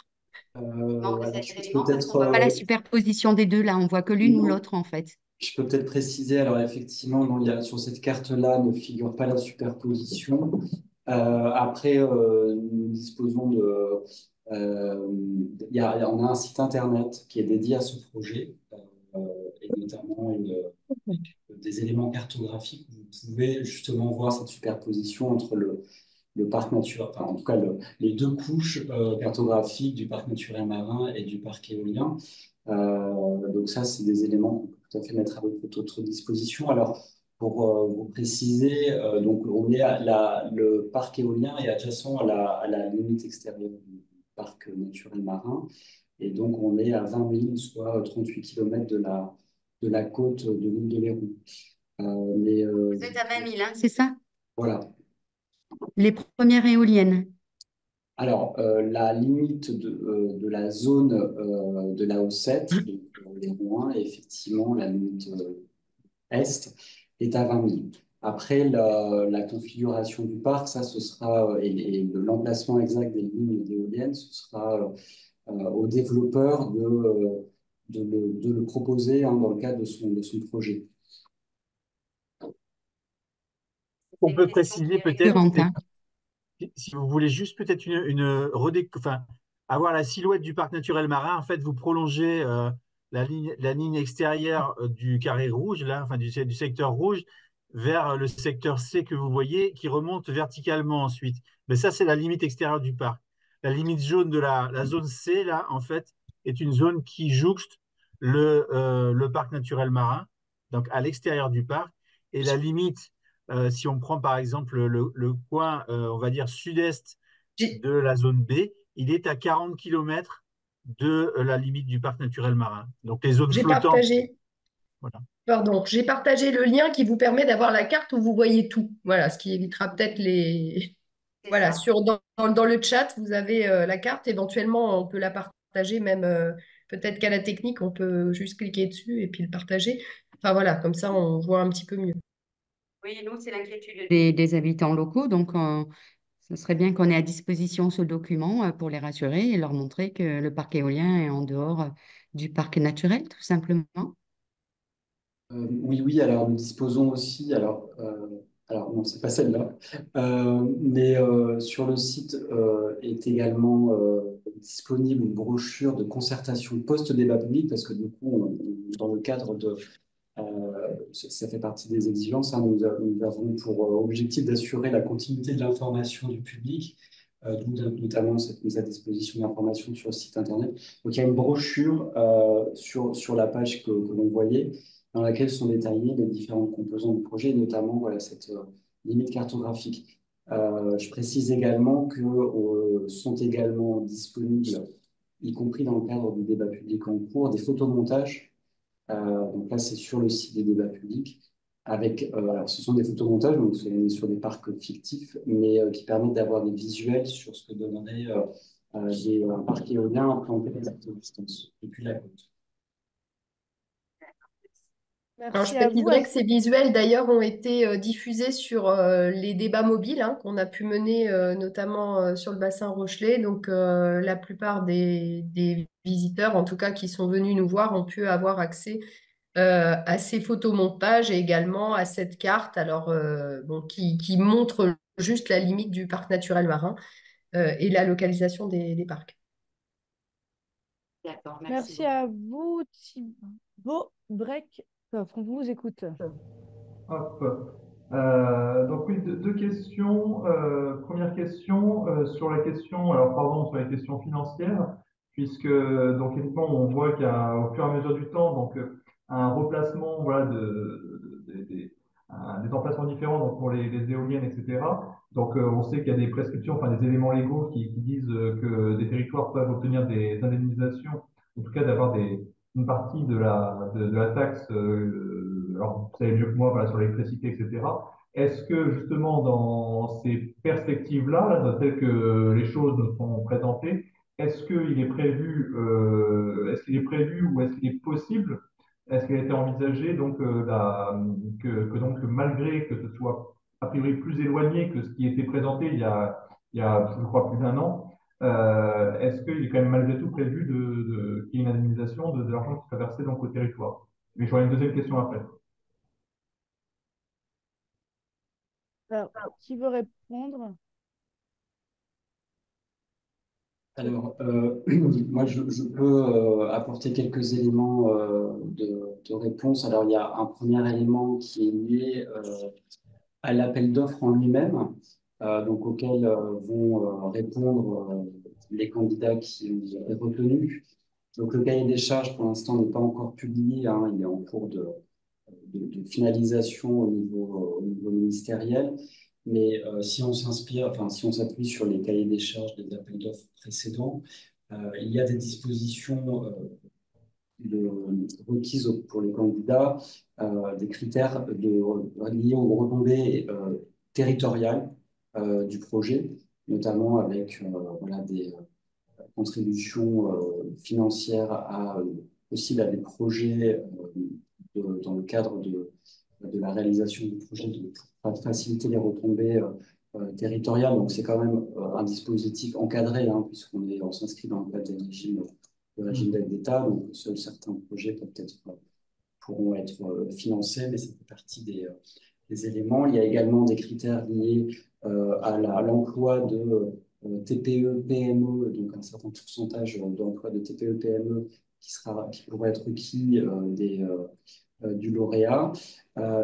Non, Alors, ça je serait peux non, parce peut-être qu'on voit pas la superposition des deux là, on voit que l'une ou non, l'autre en fait. je peux peut-être préciser. Alors effectivement, non, sur cette carte-là ne figure pas la superposition. Après, nous disposons on a un site internet qui est dédié à ce projet et notamment des éléments cartographiques. Vous pouvez justement voir cette superposition entre le parc naturel, enfin en tout cas les deux couches cartographiques du parc naturel marin et du parc éolien. Donc ça, c'est des éléments qu'on peut tout à fait mettre à votre disposition. Alors, pour vous préciser, donc le parc éolien est adjacent à la limite extérieure du parc naturel marin. Et donc, on est à 20 milles, soit 38 km de la côte de l'île de Léron. Vous êtes à 20 000, hein, c'est ça? Voilà. Les premières éoliennes. Alors, la limite de la zone de la O7, donc Léron 1, et effectivement, la limite est est à 20 000. Après, la configuration du parc, ça, ce sera, et l'emplacement exact des lignes d'éoliennes, ce sera au développeur de le proposer hein, dans le cadre de son projet. On peut préciser peut-être, Hein. si vous voulez juste peut-être enfin, avoir la silhouette du parc naturel marin, en fait, vous prolongez la ligne extérieure du carré rouge, là, enfin, du secteur rouge, vers le secteur C que vous voyez, qui remonte verticalement ensuite. Mais ça, c'est la limite extérieure du parc. La limite jaune de la zone C, là, en fait, est une zone qui jouxte le parc naturel marin, donc à l'extérieur du parc. Et la limite si on prend par exemple le coin, on va dire sud-est de la zone B, il est à 40 km de la limite du parc naturel marin. Donc les zones J'ai flottantes. partagé, Voilà. pardon, j'ai partagé le lien qui vous permet d'avoir la carte où vous voyez tout. Voilà, ce qui évitera peut-être les. Voilà, dans le chat, vous avez la carte. Éventuellement, on peut la partager, même peut-être qu'à la technique, on peut juste cliquer dessus et puis le partager. Enfin voilà, comme ça, on voit un petit peu mieux. Oui, nous, c'est l'inquiétude des habitants locaux, donc ce serait bien qu'on ait à disposition ce document pour les rassurer et leur montrer que le parc éolien est en dehors du parc naturel, tout simplement. Oui, alors nous disposons aussi, alors non, c'est pas celle-là, mais sur le site est également disponible une brochure de concertation post-débat public, parce que du coup, dans le cadre ça fait partie des exigences, hein, nous avons pour objectif d'assurer la continuité de l'information du public. notamment cette mise à disposition d'informations sur le site internet. Donc il y a une brochure sur la page que l'on voyait, dans laquelle sont détaillées les différentes composantes du projet, notamment voilà, cette limite cartographique. Je précise également que sont également disponibles, y compris dans le cadre du débat public en cours, des photomontages. Donc là, c'est sur le site des débats publics. Alors, ce sont des photomontages, donc c'est sur des parcs fictifs, mais qui permettent d'avoir des visuels sur ce que donnerait un parc éolien implanté à cette distance, depuis la côte. Alors, je Merci à vous. préciserai que ces visuels, d'ailleurs, ont été diffusés sur les débats mobiles hein, qu'on a pu mener notamment sur le bassin Rochelet. Donc, la plupart des visiteurs, en tout cas, qui sont venus nous voir, ont pu avoir accès à ces photomontages et également à cette carte alors, bon, qui montre juste la limite du parc naturel marin et la localisation des parcs. D'accord, Merci à vous, Thibaut Breck. On vous écoute. Hop. Donc oui, deux questions. Première question sur la question, alors pardon, sur les questions financières, puisque donc effectivement on voit qu'il y a au fur et à mesure du temps donc un replacement voilà des emplacements différents donc pour les éoliennes, etc. Donc on sait qu'il y a des prescriptions, enfin des éléments légaux qui disent que des territoires peuvent obtenir des indemnisations, en tout cas d'avoir une partie de la taxe, alors vous savez mieux que moi, voilà, sur l'électricité, etc. Est-ce que justement dans ces perspectives-là, là, telles que les choses nous sont présentées, est-ce qu'il est prévu, ou est-ce qu'il est possible, est-ce qu'il a été envisagé donc, donc malgré que ce soit a priori plus éloigné que ce qui était présenté il y a je crois, plus d'un an, est-ce qu'il est quand même malgré tout prévu qu'il y ait une indemnisation de l'argent qui sera versé donc au territoire? Mais j'aurai une deuxième question après. Alors, qui veut répondre? Alors, moi, je peux apporter quelques éléments de réponse. Alors, il y a un premier élément qui est lié à l'appel d'offres en lui-même, donc auquel vont répondre les candidats qui ont été retenus. Donc, le cahier des charges, pour l'instant, n'est pas encore publié, hein, il est en cours de finalisation au niveau ministériel. Mais si on s'appuie sur les cahiers des charges des appels d'offres précédents, il y a des dispositions requises pour les candidats, des critères liés aux retombées territoriales du projet, notamment avec voilà, des contributions financières possibles à des projets dans le cadre de la réalisation du projet, pour faciliter les retombées territoriales. Donc, c'est quand même un dispositif encadré, hein, on s'inscrit dans le cadre du régime d'aide d'État. Donc, seuls certains projets pourront être financés, mais ça fait partie des éléments. Il y a également des critères liés à l'emploi de TPE, PME, donc un certain pourcentage d'emploi de TPE, PME qui pourrait être requis du lauréat.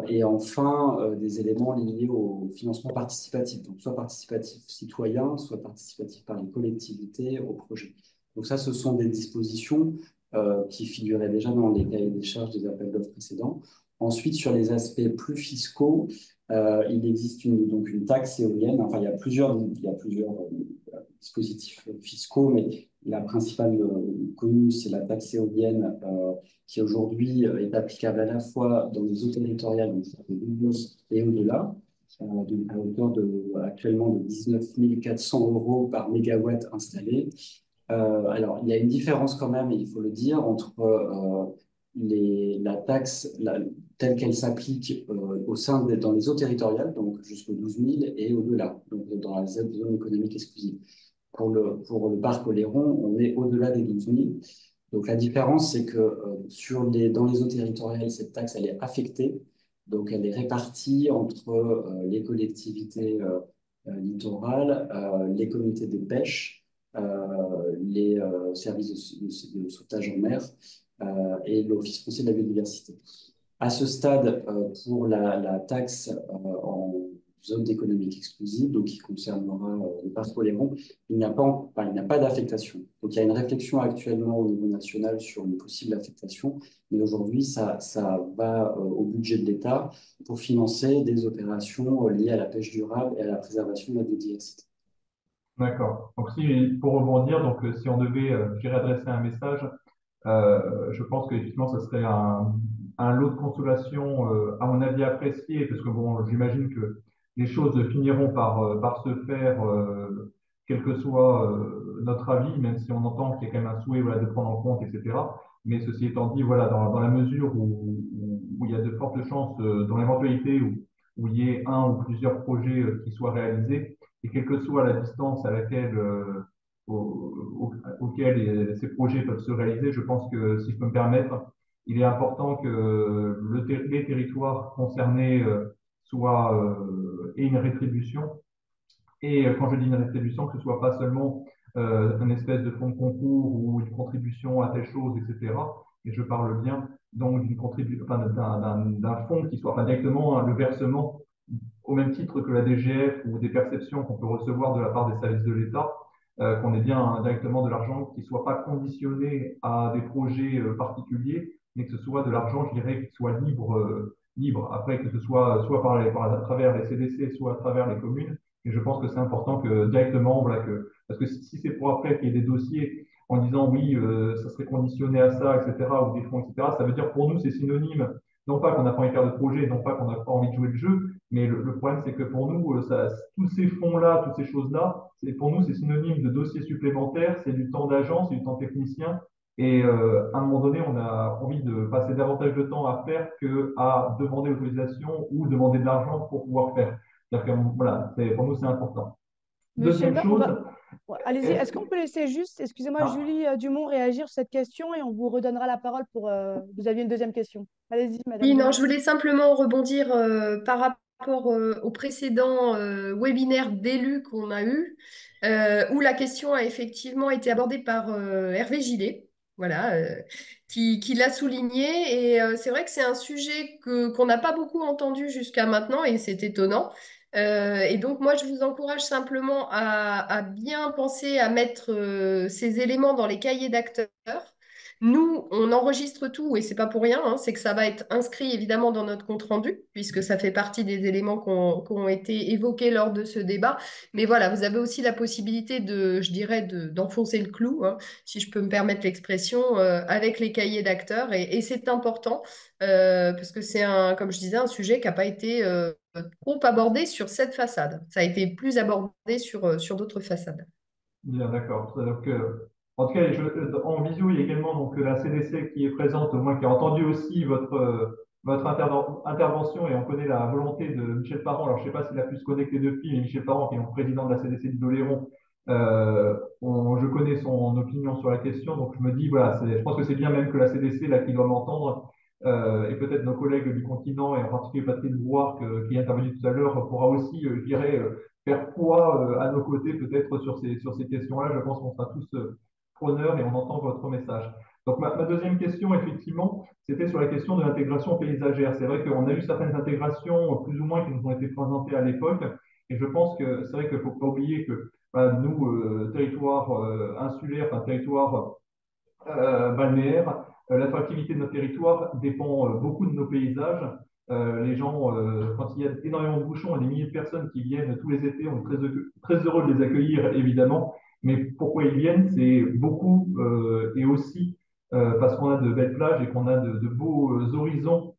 Et enfin, des éléments liés au financement participatif, donc soit participatif citoyen, soit participatif par les collectivités au projet. Donc ça, ce sont des dispositions qui figuraient déjà dans les cahiers des charges des appels d'offres précédents. Ensuite, sur les aspects plus fiscaux, il existe donc une taxe éolienne. Enfin, il y a plusieurs dispositifs fiscaux, mais la principale connue, c'est la taxe éolienne qui aujourd'hui est applicable à la fois dans les eaux territoriales, donc et au-delà, à hauteur actuellement de 19 400 € par mégawatt installé. Alors, il y a une différence quand même, il faut le dire, entre la taxe telle qu'elle s'applique dans les eaux territoriales, donc jusqu'aux 12 000 et au-delà, donc dans la zone économique exclusive. Pour le parc Oléron, on est au-delà des 12 000. Donc la différence, c'est que dans les eaux territoriales, cette taxe, elle est affectée. Donc elle est répartie entre les collectivités littorales, les comités de pêche, les services de sauvetage en mer et l'Office français de la biodiversité. À ce stade, pour la taxe zone d'économie exclusive, donc qui concernera le parc Oléron, il n'y a pas d'affectation. Donc il y a une réflexion actuellement au niveau national sur une possible affectation, mais aujourd'hui, ça va au budget de l'État pour financer des opérations liées à la pêche durable et à la préservation de la biodiversité. D'accord. Donc, pour rebondir, donc, si on devait, j'irais adresser un message, je pense qu'effectivement, ce serait un lot de consolation, à mon avis, apprécié, parce que bon, j'imagine que les choses finiront par se faire, quel que soit notre avis, même si on entend qu'il y a quand même un souhait, voilà, de prendre en compte, etc. Mais ceci étant dit, voilà, dans la mesure où il y a de fortes chances, dans l'éventualité où il y ait un ou plusieurs projets qui soient réalisés, et quelle que soit la distance à laquelle auxquels ces projets peuvent se réaliser, je pense que, si je peux me permettre, il est important que les territoires concernés aient une rétribution. Et quand je dis une rétribution, que ce soit pas seulement une espèce de fonds de concours ou une contribution à telle chose, etc. Et je parle bien donc d'un fonds qui soit, enfin, directement, le versement au même titre que la DGF ou des perceptions qu'on peut recevoir de la part des services de l'État, qu'on ait bien directement de l'argent qui ne soit pas conditionné à des projets particuliers, mais que ce soit de l'argent, je dirais, qui soit libre. Après, que ce soit à travers les CDC, soit à travers les communes. Et je pense que c'est important que directement, voilà, parce que si c'est pour après qu'il y ait des dossiers en disant oui, ça serait conditionné à ça, etc., ou des fonds, etc., ça veut dire pour nous, c'est synonyme, non pas qu'on n'a pas envie de faire de projet, non pas qu'on n'a pas envie de jouer le jeu, mais le problème, c'est que pour nous, tous ces fonds-là, toutes ces choses-là, pour nous, c'est synonyme de dossiers supplémentaires, c'est du temps d'agent, c'est du temps technicien. Et à un moment donné, on a envie de passer davantage de temps à faire qu'à demander autorisation ou demander de l'argent pour pouvoir faire. C'est-à-dire que voilà, pour nous, c'est important. Monsieur Deuxième Elbert, chose, allez-y, est-ce qu'on peut laisser juste, excusez-moi, Julie Dumont réagir sur cette question et on vous redonnera la parole pour. Vous aviez une deuxième question. Allez-y, Madame Oui, non, Dumont. je voulais simplement rebondir par rapport au précédent webinaire d'élus qu'on a eu, où la question a effectivement été abordée par Hervé Gillet, voilà, qui l'a souligné. Et c'est vrai que c'est un sujet qu'on n'a pas beaucoup entendu jusqu'à maintenant, et c'est étonnant. Et donc, moi, je vous encourage simplement à bien penser à mettre ces éléments dans les cahiers d'acteurs. Nous, on enregistre tout et c'est pas pour rien, hein, c'est que ça va être inscrit évidemment dans notre compte-rendu, puisque ça fait partie des éléments qui ont été évoqués lors de ce débat. Mais voilà, vous avez aussi la possibilité je dirais, d'enfoncer le clou, hein, si je peux me permettre l'expression, avec les cahiers d'acteurs. Et c'est important, parce que c'est comme je disais, un sujet qui n'a pas été trop abordé sur cette façade. Ça a été plus abordé sur d'autres façades. bien, d'accord. C'est-à-dire que, en tout cas, en visio, il y a également donc la CDC qui est présente, au moins qui a entendu aussi votre intervention, et on connaît la volonté de Michel Parent. Alors, je ne sais pas s'il a pu se connecter depuis, mais Michel Parent, qui est le président de la CDC de Doléron, je connais son opinion sur la question, donc je me dis, voilà, je pense que c'est bien même que la CDC, là, qui doit m'entendre, et peut-être nos collègues du continent, et en particulier Patrick Brouard, qui est intervenu tout à l'heure, pourra aussi, je dirais, faire poids à nos côtés peut-être sur ces questions-là. Je pense qu'on sera tous preneurs et on entend votre message. Donc ma deuxième question, effectivement, c'était sur la question de l'intégration paysagère. C'est vrai qu'on a eu certaines intégrations plus ou moins qui nous ont été présentées à l'époque, et je pense que c'est vrai qu'il ne faut pas oublier que nous, territoire insulaire, enfin territoire balnéaire, l'attractivité de notre territoire dépend beaucoup de nos paysages. Les gens, quand il y a énormément de bouchons et des milliers de personnes qui viennent tous les étés, on est très heureux de les accueillir, évidemment. Mais pourquoi ils viennent? C'est beaucoup et aussi parce qu'on a de belles plages et qu'on a de beaux horizons.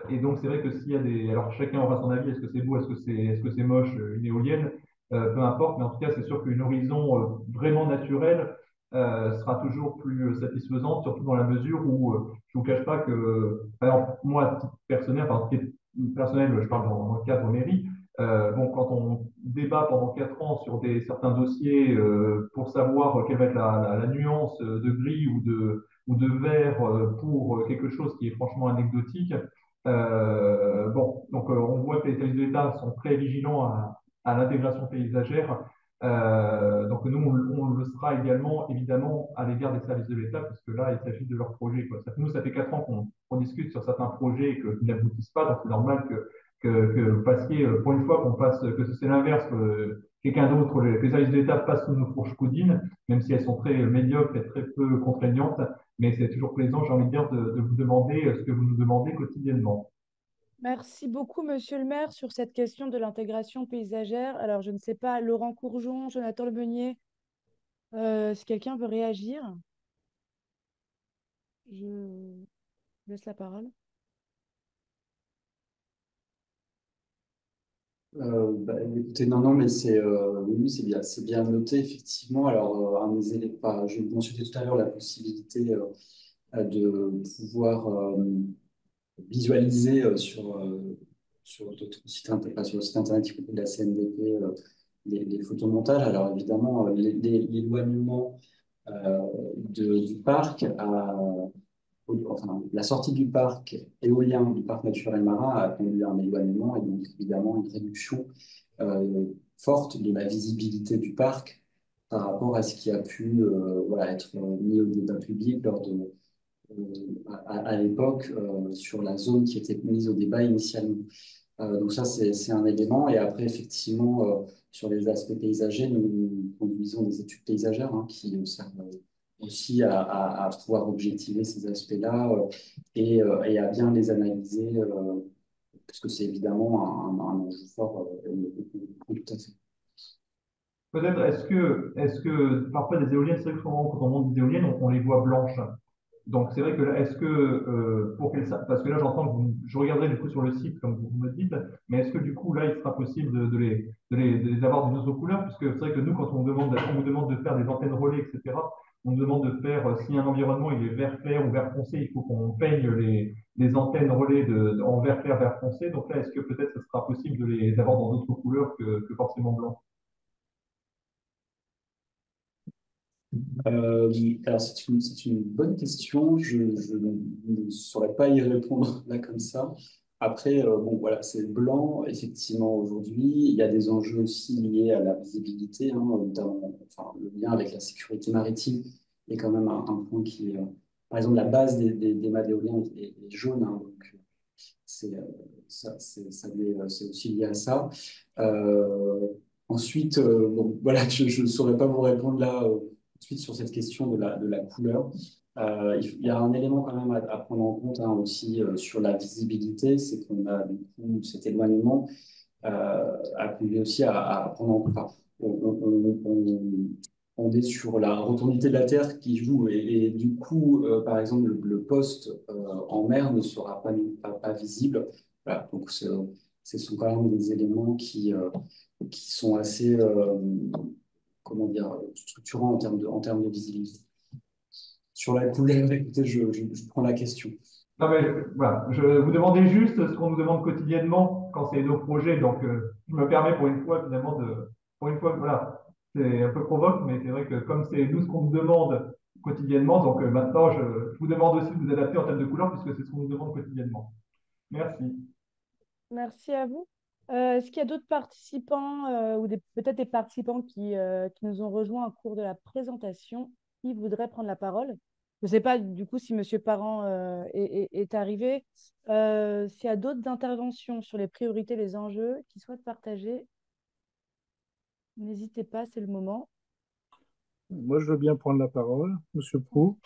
Et donc, c'est vrai que s'il y a des. Alors, chacun aura son avis. Est-ce que c'est beau? Est-ce que c'est moche, une éolienne? Peu importe. Mais en tout cas, c'est sûr qu'un horizon vraiment naturel sera toujours plus satisfaisante, surtout dans la mesure où je ne vous cache pas que, par exemple, moi, à titre personnel, enfin, personnel, je parle dans le cadre mairie, bon, quand on débat pendant 4 ans sur certains dossiers pour savoir quelle va être la nuance de gris ou de vert pour quelque chose qui est franchement anecdotique, bon, donc on voit que les services de l'État sont très vigilants à l'intégration paysagère. Donc nous, on le sera également, évidemment, à l'égard des services de l'État, puisque là, il s'agit de leur projet, quoi. Nous, ça fait 4 ans qu'on discute sur certains projets et qu'ils n'aboutissent pas, donc c'est normal que vous passiez, pour une fois qu'on passe, que c'est l'inverse, que quelqu'un d'autre, que les services de l'État passent sous nos fourches coudines, même si elles sont très médiocres et très peu contraignantes, mais c'est toujours plaisant, j'ai envie de dire, de vous demander ce que vous nous demandez quotidiennement. Merci beaucoup, Monsieur le maire, sur cette question de l'intégration paysagère. Alors, je ne sais pas, Laurent Courgeon, Jonathan Le Meunier, si quelqu'un veut réagir, je laisse la parole. Écoutez, non, non, mais oui, c'est bien noté, effectivement. Alors, je mentionnais tout à l'heure la possibilité de pouvoir visualiser sur d'autres sites, pas sur le site internet y compris de la CNDP, les photomontages. Alors, évidemment, l'éloignement du parc enfin, la sortie du parc éolien, du parc naturel marin, a conduit à un éloignement et donc évidemment une réduction forte de la visibilité du parc par rapport à ce qui a pu voilà, être mis au débat public à l'époque sur la zone qui était mise au débat initialement. Donc ça, c'est un élément. Et après, effectivement, sur les aspects paysagers, nous conduisons des études paysagères qui servent aussi à pouvoir objectiver ces aspects-là et à bien les analyser, parce que c'est évidemment un enjeu fort. Tout à fait. Peut-être, est-ce que parfois des éoliennes, c'est vrai que quand on monte des éoliennes, on les voit blanches. Donc c'est vrai que là, est-ce que parce que là j'entends que je regarderai du coup sur le site comme vous me dites, mais est-ce que du coup là il sera possible de les avoir d'une autre couleur, puisque c'est vrai que nous quand on vous demande de faire des antennes relais, etc., on nous demande de faire si un environnement il est vert clair ou vert foncé, il faut qu'on peigne les antennes relais en vert clair, vert foncé. Donc là est-ce que peut-être ce sera possible de les avoir dans d'autres couleurs que forcément blanc? Alors, c'est une bonne question. Je ne saurais pas y répondre là comme ça. Après, bon, voilà, c'est blanc, effectivement, aujourd'hui. Il y a des enjeux aussi liés à la visibilité, notamment enfin, le lien avec la sécurité maritime est quand même un point qui est, par exemple, la base des mâts d'éolien est jaune, donc c'est c'est aussi lié à ça. Euh, Ensuite, bon, voilà, je ne saurais pas vous répondre là tout de suite sur cette question de la couleur. Il y a un élément quand même à prendre en compte aussi sur la visibilité, c'est qu'on a du coup cet éloignement a conduit aussi à prendre en compte. Enfin, on est sur la rotondité de la Terre qui joue et du coup, par exemple, le poste en mer ne sera pas visible. Voilà, donc ce sont quand même des éléments qui sont assez comment dire, structurants en termes de visibilité. Sur la couleur, écoutez, je prends la question. Non, mais voilà, je vous demandais juste ce qu'on nous demande quotidiennement quand c'est nos projets. Donc, je me permets pour une fois, finalement, pour une fois, voilà, c'est un peu provoque, mais c'est vrai que comme c'est nous ce qu'on nous demande quotidiennement, donc maintenant, je vous demande aussi de vous adapter en termes de couleur, puisque c'est ce qu'on nous demande quotidiennement. Merci. Merci à vous. Est-ce qu'il y a d'autres participants ou peut-être des participants qui nous ont rejoints au cours de la présentation qui voudraient prendre la parole? Je ne sais pas du coup si Monsieur Parent est arrivé. S'il y a d'autres interventions sur les priorités, les enjeux qui souhaitent partager, n'hésitez pas, c'est le moment. Moi, je veux bien prendre la parole, Monsieur Proulx.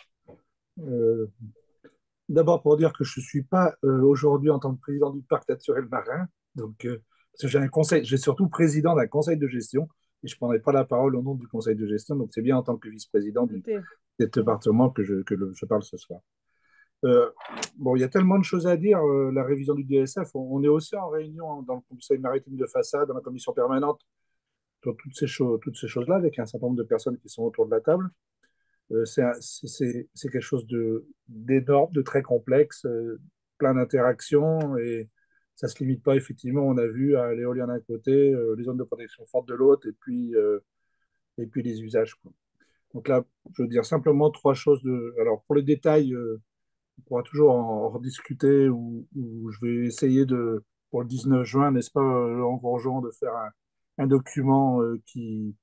D'abord pour dire que je ne suis pas aujourd'hui en tant que président du parc naturel marin, donc parce que j'ai un conseil, j'ai surtout président d'un conseil de gestion et je ne prendrai pas la parole au nom du conseil de gestion, donc c'est bien en tant que vice-président du département que je parle ce soir. Bon, il y a tellement de choses à dire. La révision du DSF, on est aussi en réunion dans le conseil maritime de façade, dans la commission permanente, sur toutes ces choses-là, avec un certain nombre de personnes qui sont autour de la table. C'est quelque chose d'énorme, de très complexe, plein d'interactions et ça ne se limite pas effectivement, on a vu à l'éolien d'un côté, les zones de protection forte de l'autre et puis les usages, quoi. Donc là, je veux dire simplement trois choses. Alors pour les détails, on pourra toujours en rediscuter ou je vais essayer pour le 19 juin, n'est-ce pas, Laurent Grosjean, de faire un document qui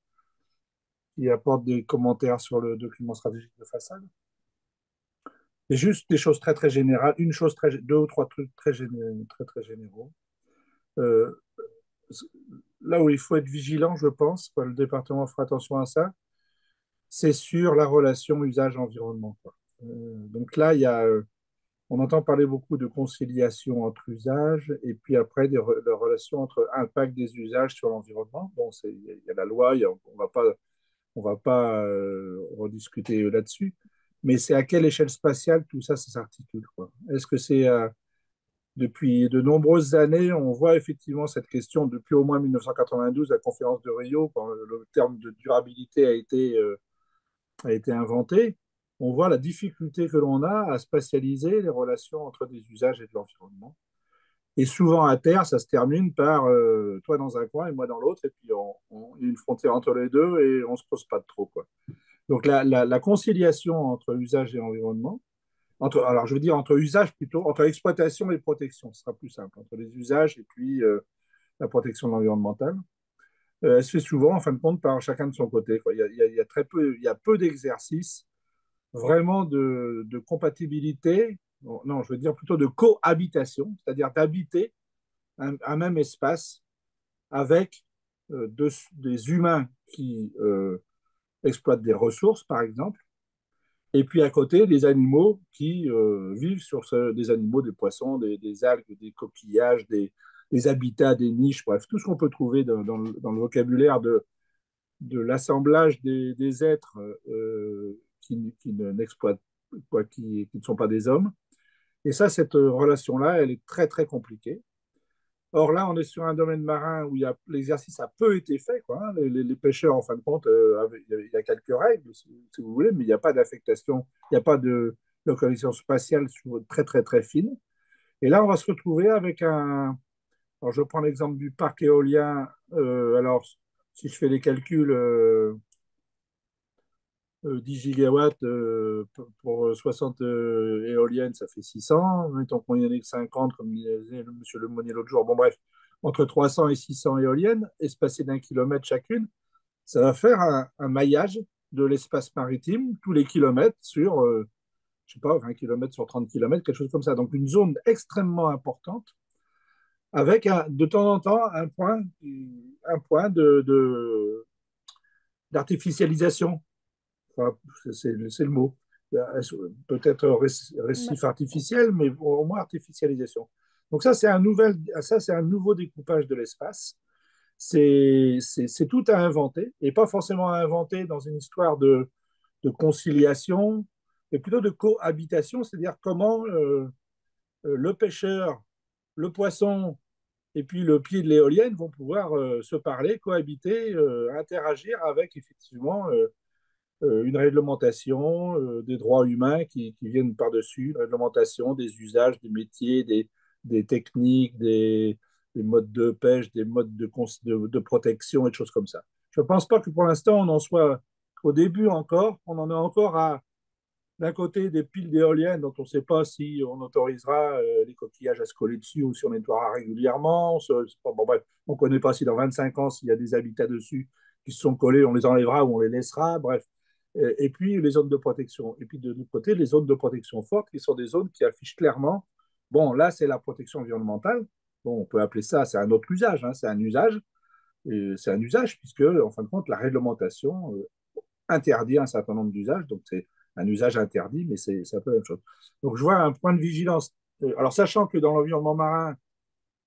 apporte des commentaires sur le document stratégique de façade. Et juste des choses très très générales, deux ou trois trucs très généraux. Euh, Là où il faut être vigilant, je pense, le département fera attention à ça, c'est sur la relation usage-environnement, quoi. Donc là, on entend parler beaucoup de conciliation entre usages et puis après de relations entre impact des usages sur l'environnement. Bon, il y a la loi, on va pas rediscuter là-dessus, mais c'est à quelle échelle spatiale tout ça, ça s'articule, quoi. Est-ce que c'est depuis de nombreuses années, on voit effectivement cette question depuis au moins 1992, la conférence de Rio, quand le terme de durabilité a été inventé. On voit la difficulté que l'on a à spatialiser les relations entre des usages et de l'environnement. Et souvent à terre, ça se termine par toi dans un coin et moi dans l'autre, et puis il y a une frontière entre les deux et on ne se pose pas de trop, quoi. Donc la conciliation entre usage et environnement, alors je veux dire entre usage plutôt, entre exploitation et protection, ce sera plus simple, entre les usages et puis la protection de l'environnemental. Elle se fait souvent, en fin de compte, par chacun de son côté, quoi. Il y a très peu, il y a peu d'exercices vraiment de compatibilité, non, je veux dire plutôt de cohabitation, c'est-à-dire d'habiter un même espace avec des humains qui exploitent des ressources, par exemple, et puis à côté, des animaux qui vivent sur des animaux, des poissons, des algues, des coquillages, des habitats, des niches, bref, tout ce qu'on peut trouver dans le vocabulaire de l'assemblage des êtres qui n'exploitent quoi, qui ne sont pas des hommes. Et ça, cette relation-là, elle est très, très compliquée. Or là, on est sur un domaine marin où l'exercice a peu été fait, quoi, hein. Les pêcheurs, en fin de compte, il y a quelques règles, si vous voulez, mais il n'y a pas d'affectation, il n'y a pas de localisation spatiale très, très, très fine. Et là, on va se retrouver avec alors, je prends l'exemple du parc éolien. Alors, si je fais les calculs, 10 gigawatts pour 60 éoliennes, ça fait 600. Mettons qu'on y en ait que 50, comme disait M. Lemonnier l'autre jour. Bon, bref, entre 300 et 600 éoliennes, espacées d'un kilomètre chacune, ça va faire un maillage de l'espace maritime tous les kilomètres sur, je sais pas, 20 kilomètres sur 30 kilomètres, quelque chose comme ça. Donc, une zone extrêmement importante avec de temps en temps un point d'artificialisation. Enfin, c'est le mot. Peut-être récif artificiel, mais au moins artificialisation. Donc ça, c'est un nouveau découpage de l'espace. C'est tout à inventer, et pas forcément à inventer dans une histoire de conciliation, mais plutôt de cohabitation, c'est-à-dire comment le pêcheur, le poisson et puis le pied de l'éolienne vont pouvoir se parler, cohabiter, interagir avec effectivement une réglementation des droits humains qui viennent par-dessus, une réglementation des usages, des métiers, des techniques, des modes de pêche, des modes de protection et des choses comme ça. Je ne pense pas que pour l'instant on en soit au début encore, on en est encore à d'un côté des piles d'éoliennes dont on ne sait pas si on autorisera les coquillages à se coller dessus ou si on nettoiera régulièrement. Bon, bref, on ne connaît pas si dans 25 ans, s'il y a des habitats dessus qui se sont collés, on les enlèvera ou on les laissera. Bref. Et puis les zones de protection. Et puis de l'autre côté, les zones de protection fortes qui sont des zones qui affichent clairement, bon, là, c'est la protection environnementale. Bon, on peut appeler ça, c'est un autre usage, hein, c'est un usage. C'est un usage puisque, en fin de compte, la réglementation interdit un certain nombre d'usages. Donc, c'est un usage interdit, mais c'est un peu la même chose. Donc, je vois un point de vigilance. Alors, sachant que dans l'environnement marin,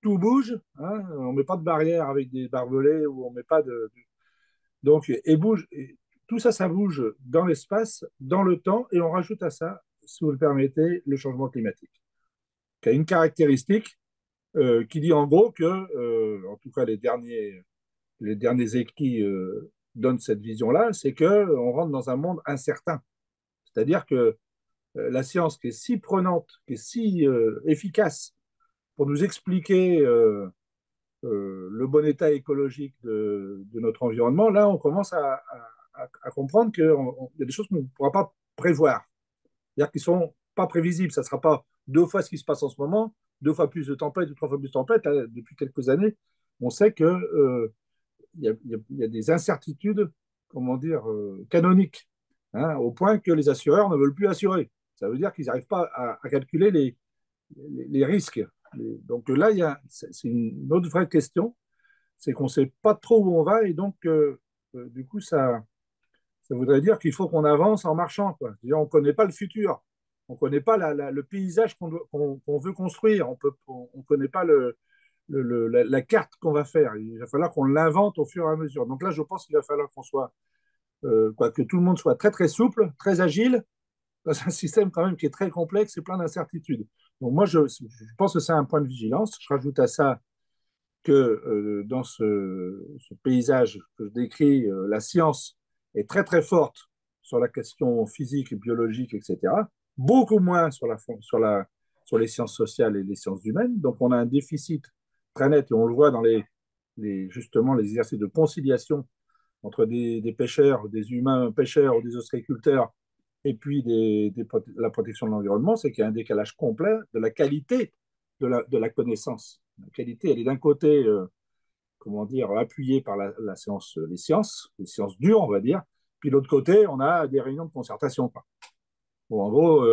tout bouge, hein, on ne met pas de barrière avec des barbelés ou on ne met pas Donc, et bouge. Et tout ça, ça bouge dans l'espace, dans le temps, et on rajoute à ça, si vous le permettez, le changement climatique, qui a une caractéristique qui dit en gros que, en tout cas les derniers écrits donnent cette vision-là, c'est qu'on rentre dans un monde incertain. C'est-à-dire que la science qui est si prenante, qui est si efficace pour nous expliquer le bon état écologique de notre environnement, là, on commence à comprendre qu'il y a des choses qu'on ne pourra pas prévoir. C'est-à-dire qu'ils ne sont pas prévisibles. Ça ne sera pas 2 fois ce qui se passe en ce moment, 2 fois plus de tempêtes ou 3 fois plus de tempêtes. Là, depuis quelques années, on sait qu'il y a des incertitudes, comment dire, canoniques, hein, au point que les assureurs ne veulent plus assurer. Ça veut dire qu'ils n'arrivent pas à calculer les risques. Donc là, c'est une autre vraie question, c'est qu'on ne sait pas trop où on va, et donc, du coup, ça voudrait dire qu'il faut qu'on avance en marchant, quoi. C'est-à-dire, on ne connaît pas le futur, on ne connaît pas le paysage qu'on veut construire, on ne connaît pas la carte qu'on va faire. Il va falloir qu'on l'invente au fur et à mesure. Donc là, je pense qu'il va falloir qu'on soit, que tout le monde soit très très souple, très agile, dans un système quand même qui est très complexe et plein d'incertitudes. Donc moi, je pense que c'est un point de vigilance. Je rajoute à ça que dans ce paysage que je décris, la science est très très forte sur la question physique, biologique, etc. Beaucoup moins sur les sciences sociales et les sciences humaines. Donc on a un déficit très net, et on le voit dans justement les exercices de conciliation entre des pêcheurs, des humains pêcheurs ou des ostréiculteurs, et puis la protection de l'environnement, c'est qu'il y a un décalage complet de la qualité de la connaissance. La qualité, elle est d'un côté, comment dire, appuyée par les sciences dures, on va dire, puis de l'autre côté, on a des réunions de concertation, quoi. Bon, en gros,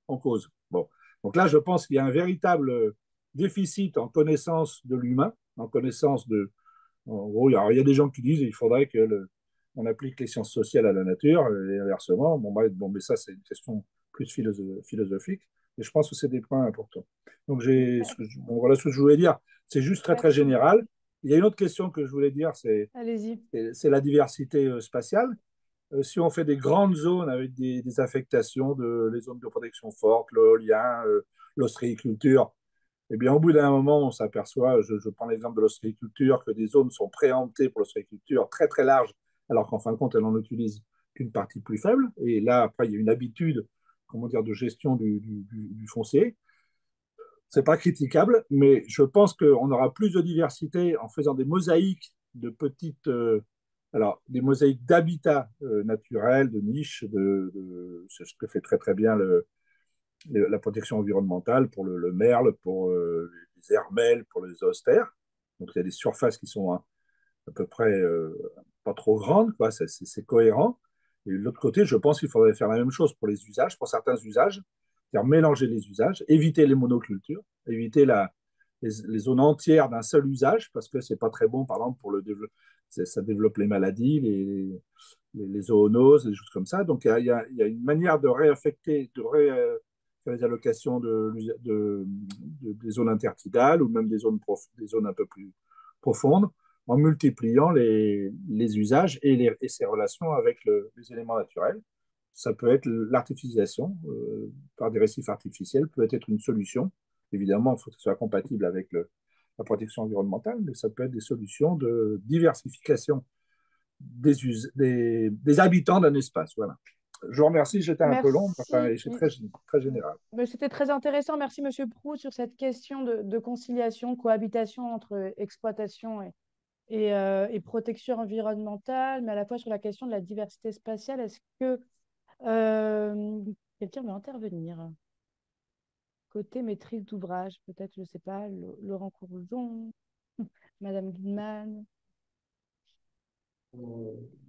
en cause. Bon. Donc là, je pense qu'il y a un véritable déficit en connaissance de l'humain, en connaissance de... En gros, il y a des gens qui disent qu'il faudrait on applique les sciences sociales à la nature, et inversement. Bon, mais ça, c'est une question plus philosophique, et je pense que c'est des points importants. Donc, voilà ce que je voulais dire. C'est juste très, très général. Il y a une autre question que je voulais dire, c'est la diversité spatiale. Si on fait des grandes zones avec des affectations, les zones de protection forte, l'éolien, l'ostréiculture, eh bien, au bout d'un moment, on s'aperçoit, je prends l'exemple de l'ostréiculture, que des zones sont préemptées pour l'ostréiculture très, très larges, alors qu'en fin de compte, elle n'en utilise qu'une partie plus faible. Et là, après, il y a une habitude, comment dire, de gestion du foncier. Ce n'est pas critiquable, mais je pense qu'on aura plus de diversité en faisant des mosaïques de petites... alors, des mosaïques d'habitats naturels, de niches, c'est ce que fait très, très bien la protection environnementale pour le merle, pour les hermelles, pour les austères. Donc, il y a des surfaces qui sont à peu près pas trop grandes, quoi. C'est cohérent. Et de l'autre côté, je pense qu'il faudrait faire la même chose pour les usages, pour certains usages, c'est-à-dire mélanger les usages, éviter les monocultures, éviter les zones entières d'un seul usage, parce que c'est pas très bon, par exemple, ça développe les maladies, les zoonoses, des choses comme ça. Donc, il y a une manière de réaffecter, faire les allocations des zones intertidales ou même des zones un peu plus profondes, en multipliant les usages et ses relations avec les éléments naturels. Ça peut être l'artificialisation par des récifs artificiels, peut être une solution. Évidemment, il faut que ce soit compatible avec la protection environnementale, mais ça peut être des solutions de diversification des habitants d'un espace. Voilà. Je vous remercie, j'étais un peu long, et c'est très, très général. C'était très intéressant. Merci, Monsieur Proust, sur cette question de conciliation, cohabitation entre exploitation et protection environnementale, mais à la fois sur la question de la diversité spatiale. Est-ce que quelqu'un veut intervenir? Côté maîtrise d'ouvrage, peut-être, je ne sais pas, Laurent Courson, Madame Guilman.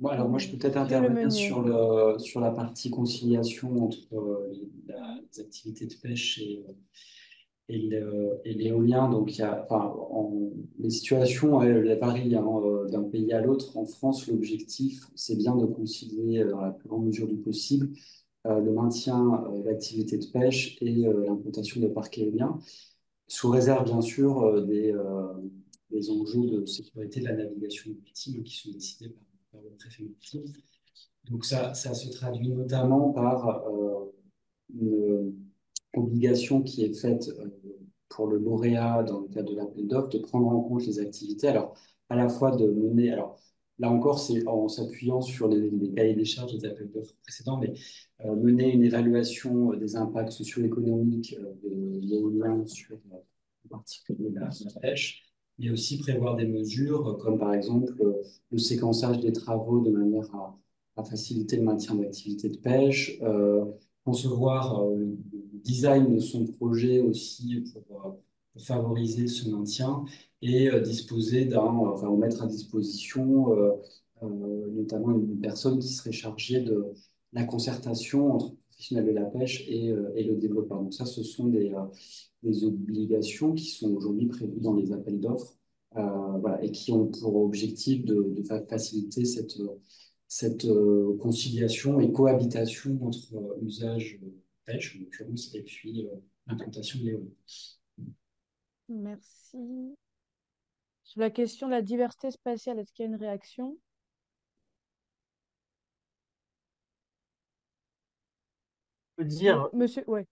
Alors moi, je peux peut-être intervenir sur la partie conciliation entre les activités de pêche et l'éolien. Donc, les situations elles varient d'un pays à l'autre. En France, l'objectif, c'est bien de concilier dans la plus grande mesure du possible le maintien de l'activité de pêche et l'implantation de parcs éoliens, sous réserve bien sûr des enjeux de sécurité de la navigation maritime qui sont décidés par le préfet maritime. Donc ça se traduit notamment par une obligation qui est faite pour le lauréat dans le cadre de l'appel d'offres de prendre en compte les activités. Alors, à la fois de mener... Alors, là encore, c'est en s'appuyant sur les cahiers des charges des appels d'offres précédents, mais mener une évaluation des impacts socio-économiques de l'éolien sur en particulier la pêche, mais aussi prévoir des mesures comme par exemple le séquençage des travaux de manière à faciliter le maintien d'activités de pêche, concevoir le design de son projet aussi pour favoriser ce maintien et mettre à disposition notamment une personne qui serait chargée de la concertation entre professionnels de la pêche et le développeur. Donc ça, ce sont des obligations qui sont aujourd'hui prévues dans les appels d'offres voilà, et qui ont pour objectif de faciliter cette conciliation et cohabitation entre usage pêche, en l'occurrence, et puis implantation de l'éolien. Merci. Sur la question de la diversité spatiale, est-ce qu'il y a une réaction? On peut dire, Monsieur, ouais.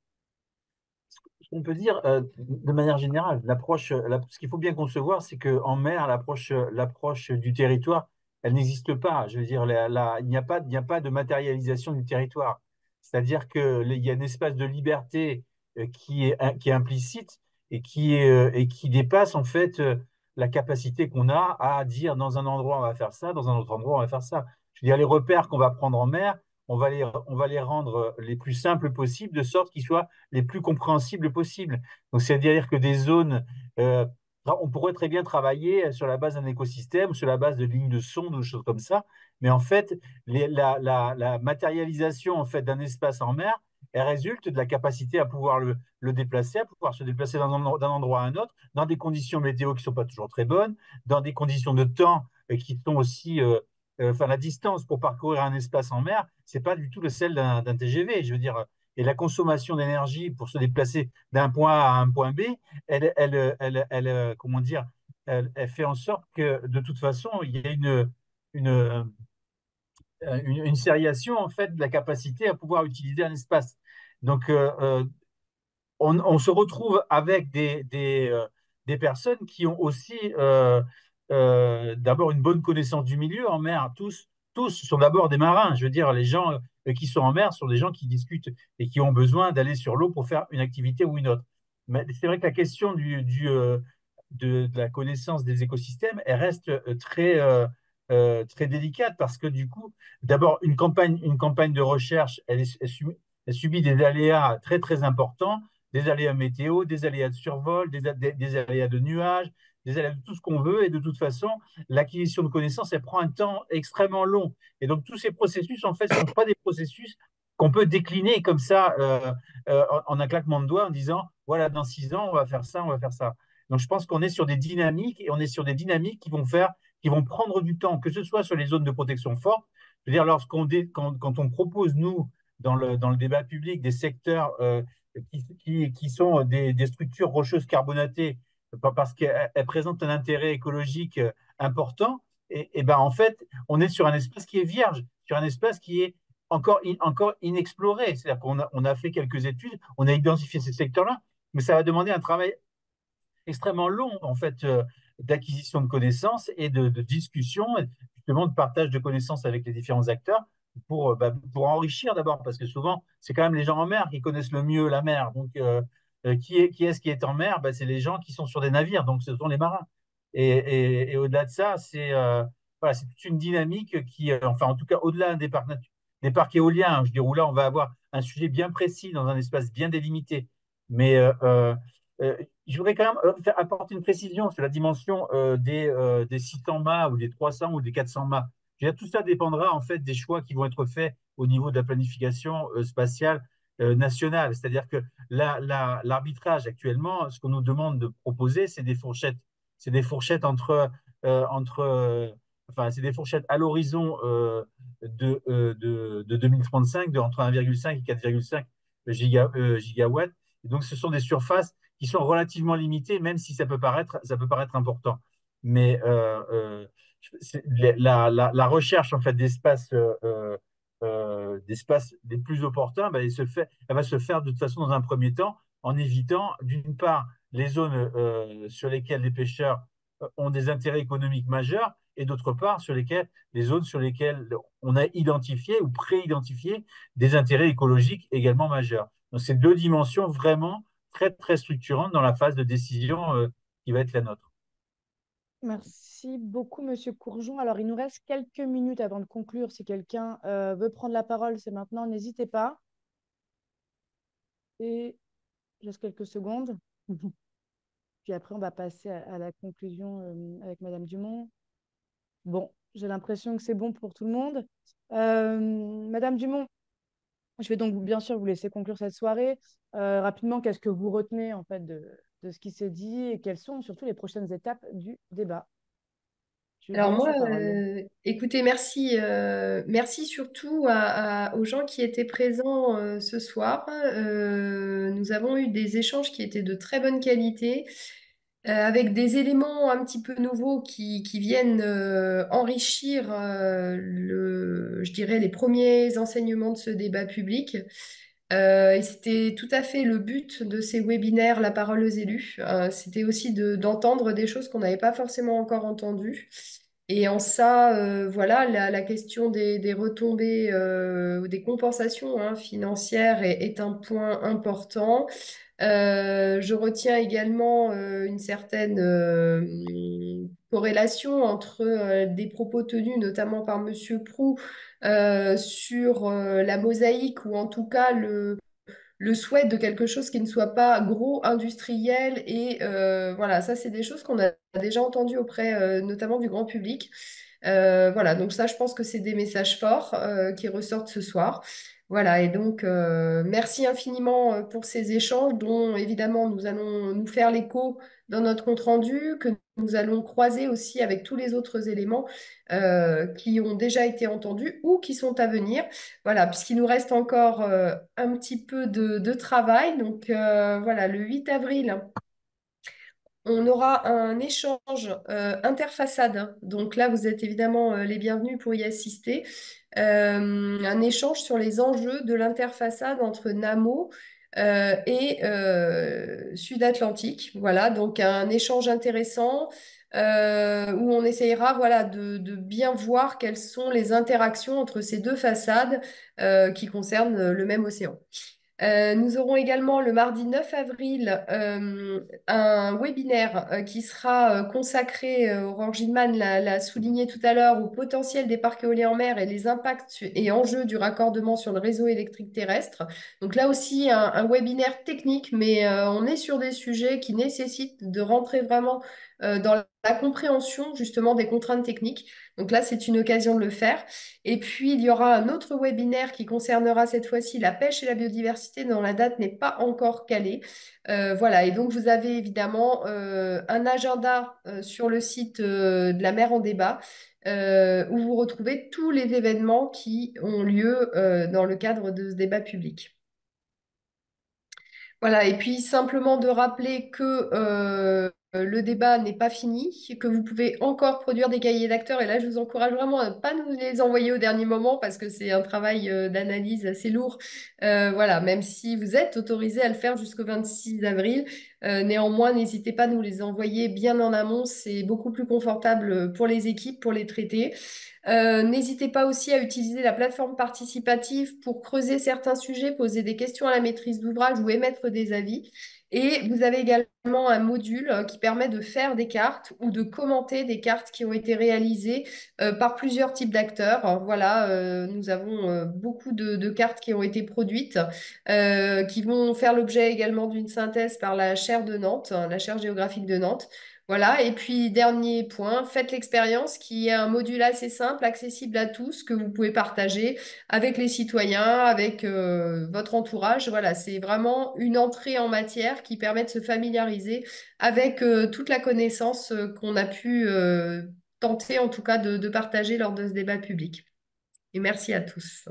ce qu'on peut dire de manière générale, ce qu'il faut bien concevoir, c'est qu'en mer, l'approche du territoire, elle n'existe pas. Je veux dire, il n'y a pas de matérialisation du territoire. C'est-à-dire qu'il y a un espace de liberté qui est implicite et qui dépasse en fait la capacité qu'on a à dire dans un endroit on va faire ça, dans un autre endroit on va faire ça. Je veux dire, les repères qu'on va prendre en mer, on va les rendre les plus simples possibles, de sorte qu'ils soient les plus compréhensibles possibles. Donc, c'est-à-dire que des zones, euh, on pourrait très bien travailler sur la base d'un écosystème, sur la base de lignes de sonde ou des choses comme ça, mais en fait, la matérialisation en fait, d'un espace en mer, elle résulte de la capacité à pouvoir le déplacer, à pouvoir se déplacer d'un endroit à un autre, dans des conditions météo qui ne sont pas toujours très bonnes, dans des conditions de temps qui sont aussi enfin, la distance pour parcourir un espace en mer, c'est pas du tout celle d'un TGV. Je veux dire, et la consommation d'énergie pour se déplacer d'un point A à un point B, comment dire, elle fait en sorte que de toute façon, il y a une, une sériation en fait de la capacité à pouvoir utiliser un espace. Donc, on se retrouve avec des personnes qui ont aussi d'abord une bonne connaissance du milieu en mer. Tous sont d'abord des marins. Je veux dire, les gens qui sont en mer sont des gens qui discutent et qui ont besoin d'aller sur l'eau pour faire une activité ou une autre. Mais c'est vrai que la question de la connaissance des écosystèmes, elle reste très délicate parce que du coup, d'abord, une campagne de recherche, elle subit des aléas très, très importants, des aléas météo, des aléas de survol, des aléas de nuages, des aléas de tout ce qu'on veut. Et de toute façon, l'acquisition de connaissances, elle prend un temps extrêmement long. Et donc, tous ces processus, en fait, ne sont pas des processus qu'on peut décliner comme ça en un claquement de doigts en disant, voilà, dans 6 ans, on va faire ça, on va faire ça. Donc, je pense qu'on est sur des dynamiques et on est sur des dynamiques qui vont prendre du temps, que ce soit sur les zones de protection forte. Je veux dire, quand on propose, nous, dans le débat public, des secteurs qui sont des structures rocheuses carbonatées parce qu'elles présentent un intérêt écologique important, et ben en fait, on est sur un espace qui est vierge, sur un espace qui est encore inexploré. C'est-à-dire on a fait quelques études, on a identifié ces secteurs-là, mais ça va demander un travail extrêmement long en fait d'acquisition de connaissances et de discussion, et justement de partage de connaissances avec les différents acteurs pour enrichir d'abord, parce que souvent c'est quand même les gens en mer qui connaissent le mieux la mer. Donc qui est-ce qui est en mer? C'est les gens qui sont sur des navires, donc ce sont les marins. Et au-delà de ça, voilà, c'est toute une dynamique enfin en tout cas au-delà des parcs éoliens, hein, je veux dire, où là on va avoir un sujet bien précis dans un espace bien délimité. Mais euh, je voudrais quand même apporter une précision sur la dimension des 600 mâts ou des 300 ou des 400 mâts. Je veux dire, tout ça dépendra en fait des choix qui vont être faits au niveau de la planification spatiale nationale. C'est-à-dire que l'arbitrage actuellement, ce qu'on nous demande de proposer, c'est des fourchettes. C'est des fourchettes enfin, c'est des fourchettes à l'horizon de 2035 entre 1,5 et 4,5 gigawatts. Et donc, ce sont des surfaces qui sont relativement limitées, même si ça peut paraître important. Mais la recherche en fait d'espaces les plus opportuns, elle va se faire de toute façon dans un premier temps en évitant d'une part les zones sur lesquelles les pêcheurs ont des intérêts économiques majeurs et d'autre part les zones sur lesquelles on a identifié ou pré-identifié des intérêts écologiques également majeurs. Donc, c'est deux dimensions vraiment très, très structurantes dans la phase de décision qui va être la nôtre. Merci beaucoup, Monsieur Courgeon. Alors, il nous reste quelques minutes avant de conclure. Si quelqu'un veut prendre la parole, c'est maintenant. N'hésitez pas. Et je laisse quelques secondes. Puis après, on va passer à la conclusion avec Madame Dumont. Bon, j'ai l'impression que c'est bon pour tout le monde. Madame Dumont, Je vais donc bien sûr vous laisser conclure cette soirée. Rapidement, qu'est-ce que vous retenez en fait de ce qui s'est dit et quelles sont surtout les prochaines étapes du débat? Je vous Alors laisse moi, la parole. écoutez, merci, merci surtout aux gens qui étaient présents ce soir. Nous avons eu des échanges qui étaient de très bonne qualité, avec des éléments un petit peu nouveaux qui viennent enrichir je dirais, les premiers enseignements de ce débat public. Et c'était tout à fait le but de ces webinaires, la parole aux élus. C'était aussi d'entendre des choses qu'on n'avait pas forcément encore entendues. Et en ça, voilà, la question des retombées ou des compensations hein, financières est un point important. Je retiens également une certaine corrélation entre des propos tenus, notamment par Monsieur Prou, sur la mosaïque ou en tout cas le souhait de quelque chose qui ne soit pas gros industriel. Et voilà, ça, c'est des choses qu'on a déjà entendues auprès notamment du grand public. Voilà, donc ça, je pense que c'est des messages forts qui ressortent ce soir. Voilà, et donc merci infiniment pour ces échanges dont évidemment nous allons nous faire l'écho dans notre compte-rendu, que nous allons croiser aussi avec tous les autres éléments qui ont déjà été entendus ou qui sont à venir. Voilà, puisqu'il nous reste encore un petit peu de travail. Donc voilà, le 8 avril. On aura un échange interfaçade. Donc là, vous êtes évidemment les bienvenus pour y assister. Un échange sur les enjeux de l'interfaçade entre Namo et Sud-Atlantique. Voilà, donc un échange intéressant où on essayera voilà, de bien voir quelles sont les interactions entre ces deux façades qui concernent le même océan. Nous aurons également le mardi 9 avril un webinaire qui sera consacré, Aurore Gilman l'a souligné tout à l'heure, au potentiel des parcs éoliens en mer et les impacts et enjeux du raccordement sur le réseau électrique terrestre. Donc là aussi, un webinaire technique, mais on est sur des sujets qui nécessitent de rentrer vraiment dans la compréhension justement des contraintes techniques. Donc là, c'est une occasion de le faire. Et puis, il y aura un autre webinaire qui concernera cette fois-ci la pêche et la biodiversité, dont la date n'est pas encore calée. Voilà, et donc vous avez évidemment un agenda sur le site de la mer en débat. Où vous retrouvez tous les événements qui ont lieu dans le cadre de ce débat public. Voilà, et puis simplement de rappeler que le débat n'est pas fini, que vous pouvez encore produire des cahiers d'acteurs. Et là, je vous encourage vraiment à ne pas nous les envoyer au dernier moment parce que c'est un travail d'analyse assez lourd. Voilà, même si vous êtes autorisé à le faire jusqu'au 26 avril. Néanmoins, n'hésitez pas à nous les envoyer bien en amont. C'est beaucoup plus confortable pour les équipes, pour les traiter. N'hésitez pas aussi à utiliser la plateforme participative pour creuser certains sujets, poser des questions à la maîtrise d'ouvrage ou émettre des avis. Et vous avez également un module qui permet de faire des cartes ou de commenter des cartes qui ont été réalisées par plusieurs types d'acteurs. Voilà, nous avons beaucoup de cartes qui ont été produites, qui vont faire l'objet également d'une synthèse par la chaire de Nantes, la chaire géographique de Nantes. Voilà, et puis dernier point, faites l'expérience qui est un module assez simple, accessible à tous, que vous pouvez partager avec les citoyens, avec votre entourage. Voilà, c'est vraiment une entrée en matière qui permet de se familiariser avec toute la connaissance qu'on a pu tenter en tout cas de partager lors de ce débat public. Et merci à tous.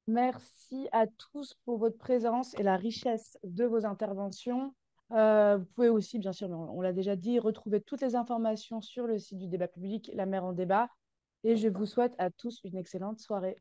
Merci à tous pour votre présence et la richesse de vos interventions. Vous pouvez aussi, bien sûr, on l'a déjà dit, retrouver toutes les informations sur le site du débat public, La Mer en débat. Et je vous souhaite à tous une excellente soirée.